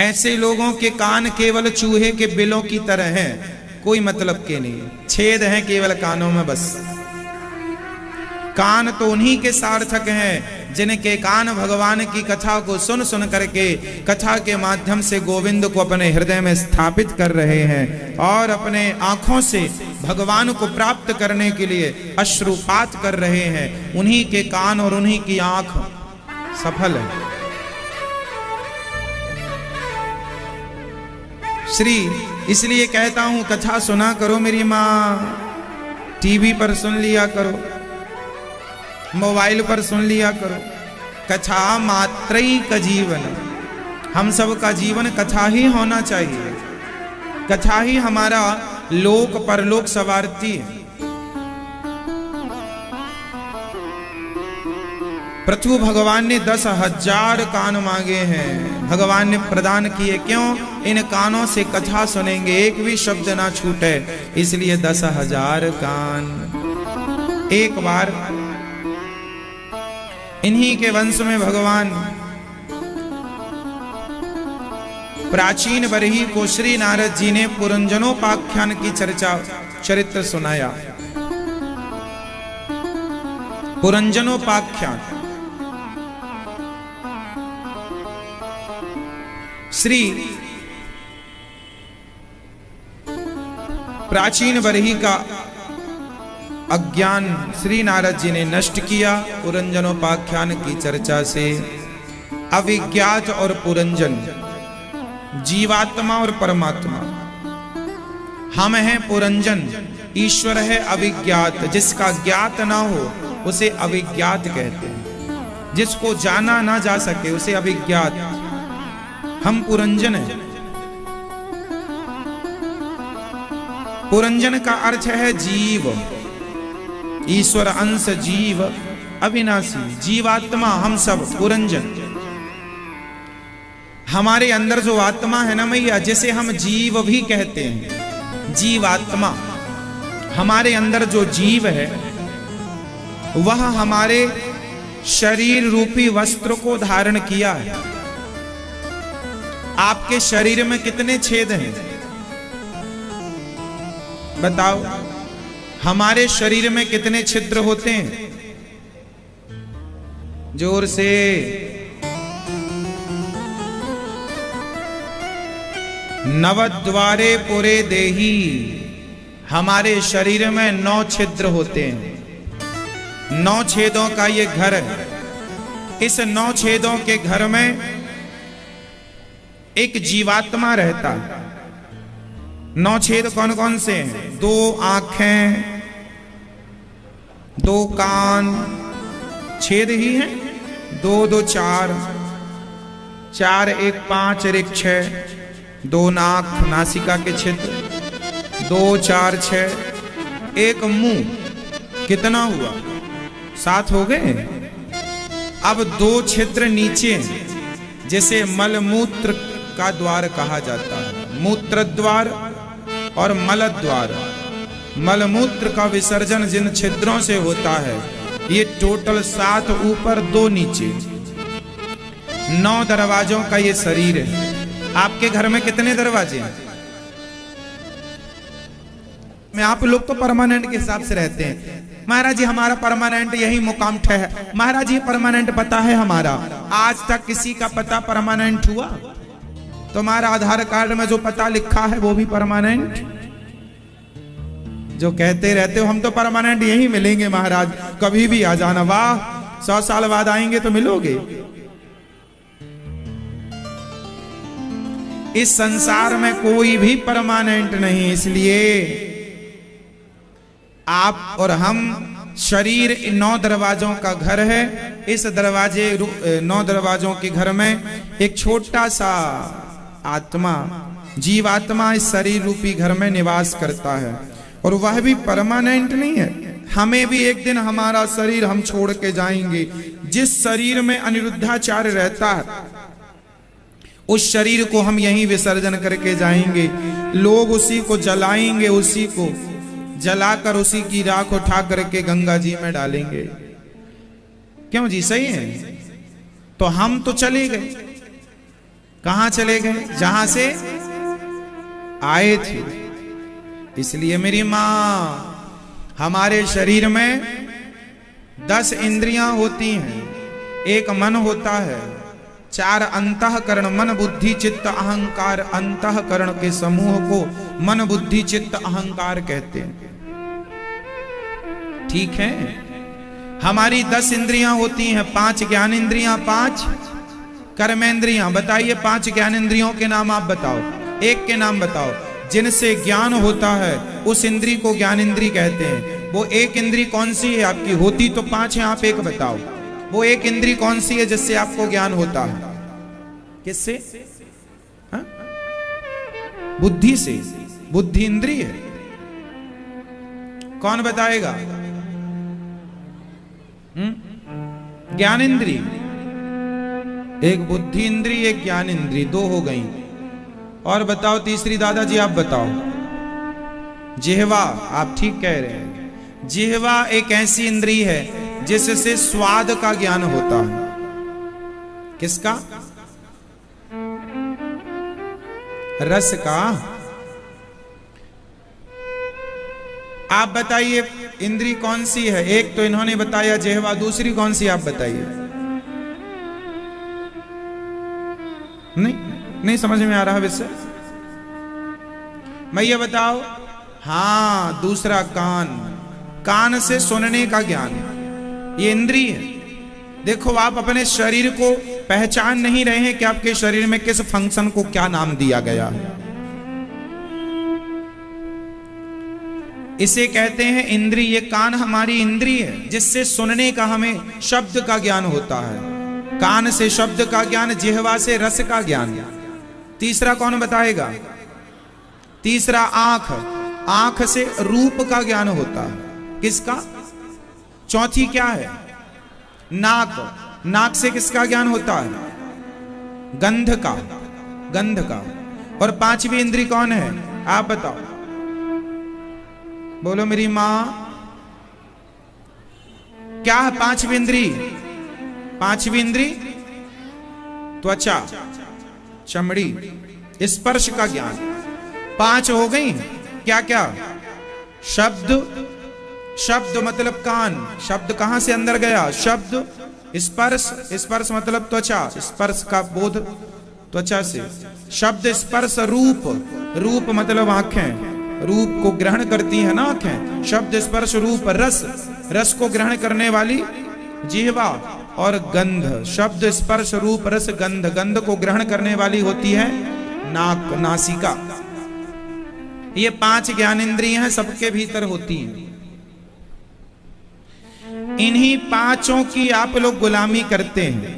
Speaker 2: ऐसे लोगों के कान केवल चूहे के बिलों की तरह हैं, कोई मतलब के नहीं। छेद हैं केवल कानों में बस। कान तो उन्हीं के सार्थक हैं जिनके कान भगवान की कथा को सुन सुन करके कथा के माध्यम से गोविंद को अपने हृदय में स्थापित कर रहे हैं और अपने आंखों से भगवान को प्राप्त करने के लिए अश्रुपात कर रहे हैं। उन्हीं के कान और उन्हीं की आंख सफल है। श्री इसलिए कहता हूं, कथा सुना करो मेरी मां। टीवी पर सुन लिया करो, मोबाइल पर सुन लिया करो। कथा मात्रैक जीवन, हम सब का जीवन कथा ही होना चाहिए। कथा ही हमारा लोक परलोक सवारती है। पृथु भगवान ने 10,000 कान मांगे हैं, भगवान ने प्रदान किए। क्यों? इन कानों से कथा सुनेंगे, एक भी शब्द ना छूटे, इसलिए 10,000 कान। एक बार इन्हीं के वंश में भगवान प्राचीन बरही को श्री नारद जी ने पुरंजनोपाख्यान की चरित्र सुनाया। पुरंजनोपाख्यान श्री प्राचीन बरही का अज्ञान श्री नारद जी ने नष्ट किया पुरंजनोपाख्यान की चर्चा से। अविज्ञात और पुरंजन, जीवात्मा और परमात्मा। हम हैं पुरंजन, ईश्वर है अविज्ञात। जिसका ज्ञात ना हो उसे अविज्ञात कहते हैं, जिसको जाना ना जा सके उसे अविज्ञात। हम पुरंजन हैं। पुरंजन का अर्थ है जीव, ईश्वर अंश जीव अविनाशी, जीवात्मा हम सब पुरंजन। हमारे अंदर जो आत्मा है ना मैया, जिसे हम जीव भी कहते हैं, जीवात्मा। हमारे अंदर जो जीव है वह हमारे शरीर रूपी वस्त्र को धारण किया है। आपके शरीर में कितने छेद हैं बताओ? हमारे शरीर में कितने छिद्र होते हैं? जोर से। नवद्वारे पुरे देही। हमारे शरीर में 9 छिद्र होते हैं। 9 छेदों का ये घर है। इस 9 छेदों के घर में एक जीवात्मा रहता है। 9 छेद कौन कौन से हैं? 2 आंखें, 2 कान, छेद ही हैं। 2 2 4, 4 1 5 और 1 6, 2 नाक, नासिका के छिद्र, 2 4 6, 1 मुंह। कितना हुआ? 7 हो गए। अब 2 छिद्र नीचे, जिसे मलमूत्र का द्वार कहा जाता है। मूत्र द्वार और मल द्वार। मलमूत्र का विसर्जन जिन छिद्रों से होता है, ये टोटल 7 ऊपर 2 नीचे, 9 दरवाजों का ये शरीर है। आपके घर में कितने दरवाजे हैं? में आप लोग तो परमानेंट के हिसाब से रहते हैं। महाराज जी हमारा परमानेंट यही मुकाम है। महाराज जी परमानेंट पता है हमारा। आज तक किसी का पता परमानेंट हुआ? तुम्हारा आधार कार्ड में जो पता लिखा है वो भी परमानेंट? जो कहते रहते हो हम तो परमानेंट यही मिलेंगे महाराज, कभी भी आ जाना। वाह, 100 साल बाद आएंगे तो मिलोगे। इस संसार में कोई भी परमानेंट नहीं। इसलिए आप और हम, शरीर 9 दरवाजों का घर है। इस 9 दरवाजों के घर में एक छोटा सा आत्मा, जीवात्मा इस शरीर रूपी घर में निवास करता है। और वह भी परमानेंट नहीं है। हमें भी एक दिन हमारा शरीर हम छोड़ के जाएंगे। जिस शरीर में अनिरुद्धाचार्य रहता है उस शरीर को हम यहीं विसर्जन करके जाएंगे। लोग उसी को जलाएंगे, उसी को जलाकर उसी की राख उठा करके गंगा जी में डालेंगे। क्यों जी? सही है। तो हम तो चले गए। कहां चले गए? जहां से आए थे। इसलिए मेरी मां, हमारे शरीर में 10 इंद्रियां होती हैं, एक मन होता है, 4 अंतःकरण, मन बुद्धि चित्त अहंकार। अंतःकरण के समूह को मन बुद्धि चित्त अहंकार कहते हैं। ठीक है। हमारी 10 इंद्रियां होती हैं, 5 ज्ञान इंद्रियां, 5 कर्मेंद्रियां। बताइए 5 ज्ञान इंद्रियों के नाम आप बताओ। एक के नाम बताओ। जिनसे ज्ञान होता है उस इंद्री को ज्ञान इंद्री कहते हैं। वो एक इंद्री कौन सी है आपकी? होती तो 5 है, आप एक बताओ। वो एक इंद्री कौन सी है जिससे आपको ज्ञान होता है? किससे? हा? बुद्धि से। बुद्धि इंद्री है। कौन बताएगा? ज्ञान इंद्री। एक बुद्धि इंद्री, एक ज्ञान इंद्री, 2 हो गई। और बताओ तीसरी दादाजी आप बताओ। जिह्वा। आप ठीक कह रहे हैं। जिह्वा एक ऐसी इंद्री है जिससे स्वाद का ज्ञान होता है। किसका? रस का। आप बताइए इंद्री कौन सी है? एक तो इन्होंने बताया जिह्वा, दूसरी कौन सी आप बताइए। नहीं समझ में आ रहा विषय? मैं ये बताओ। हाँ, दूसरा कान। कान से सुनने का ज्ञान, ये इंद्रिय है। देखो आप अपने शरीर को पहचान नहीं रहे हैं कि आपके शरीर में किस फंक्शन को क्या नाम दिया गया है। इसे कहते हैं इंद्रिय। ये कान हमारी इंद्रिय है जिससे सुनने का हमें शब्द का ज्ञान होता है। कान से शब्द का ज्ञान, जिह्वा से रस का ज्ञान। तीसरा कौन बताएगा? तीसरा आंख, आंख से रूप का ज्ञान होता है। किसका? चौथी क्या है? नाक, नाक से किसका ज्ञान होता है? गंध का, गंध का। और पांचवी इंद्री कौन है? आप बताओ, बोलो मेरी मां। क्या है पांचवी इंद्री? पांचवी इंद्री त्वचा, चमड़ी, स्पर्श का ज्ञान। पांच हो गई। क्या क्या? शब्द, शब्द मतलब कान, शब्द कहां से अंदर गया? शब्द। स्पर्श, स्पर्श मतलब त्वचा, स्पर्श का बोध त्वचा से। शब्द, स्पर्श, रूप, रूप मतलब आंखें, रूप को ग्रहण करती है ना आंखें। शब्द, स्पर्श, रूप, रस, रस को ग्रहण करने वाली जिह्वा। और गंध, शब्द, स्पर्श, रूप, रस, गंध, गंध को ग्रहण करने वाली होती है नाक, नासिका। ये पांच ज्ञानेंद्रियां हैं, सबके भीतर होती हैं। इन्हीं पांचों की आप लोग गुलामी करते हैं।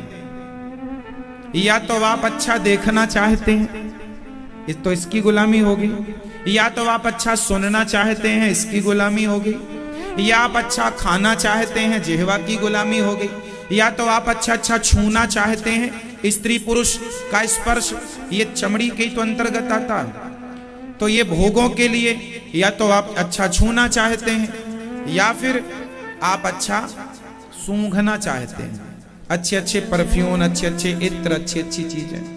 Speaker 2: या तो आप अच्छा देखना चाहते हैं, तो इसकी गुलामी होगी। या तो आप अच्छा सुनना चाहते हैं, इसकी गुलामी होगी। या आप अच्छा खाना चाहते हैं, जिह्वा की गुलामी हो गई। या तो आप अच्छा अच्छा छूना चाहते हैं, स्त्री पुरुष का स्पर्श, ये चमड़ी के तो अंतर्गत आता है। तो ये भोगों के लिए या तो आप अच्छा छूना चाहते हैं, या फिर आप अच्छा सूंघना चाहते हैं। अच्छे अच्छे परफ्यूम, अच्छे अच्छे इत्र, अच्छी अच्छी चीजें।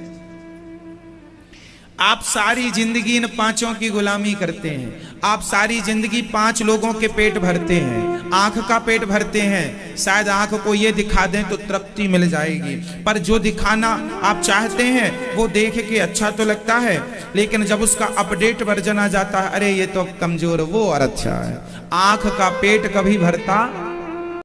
Speaker 2: आप सारी जिंदगी इन पांचों की गुलामी करते हैं। आप सारी जिंदगी पांच लोगों के पेट भरते हैं। आंख का पेट भरते हैं, शायद आंख को ये दिखा दें तो तृप्ति मिल जाएगी। पर जो दिखाना आप चाहते हैं वो देख के अच्छा तो लगता है, लेकिन जब उसका अपडेट वर्जन आ जाता है, अरे ये तो कमजोर, वो और अच्छा है। आंख का पेट कभी भरता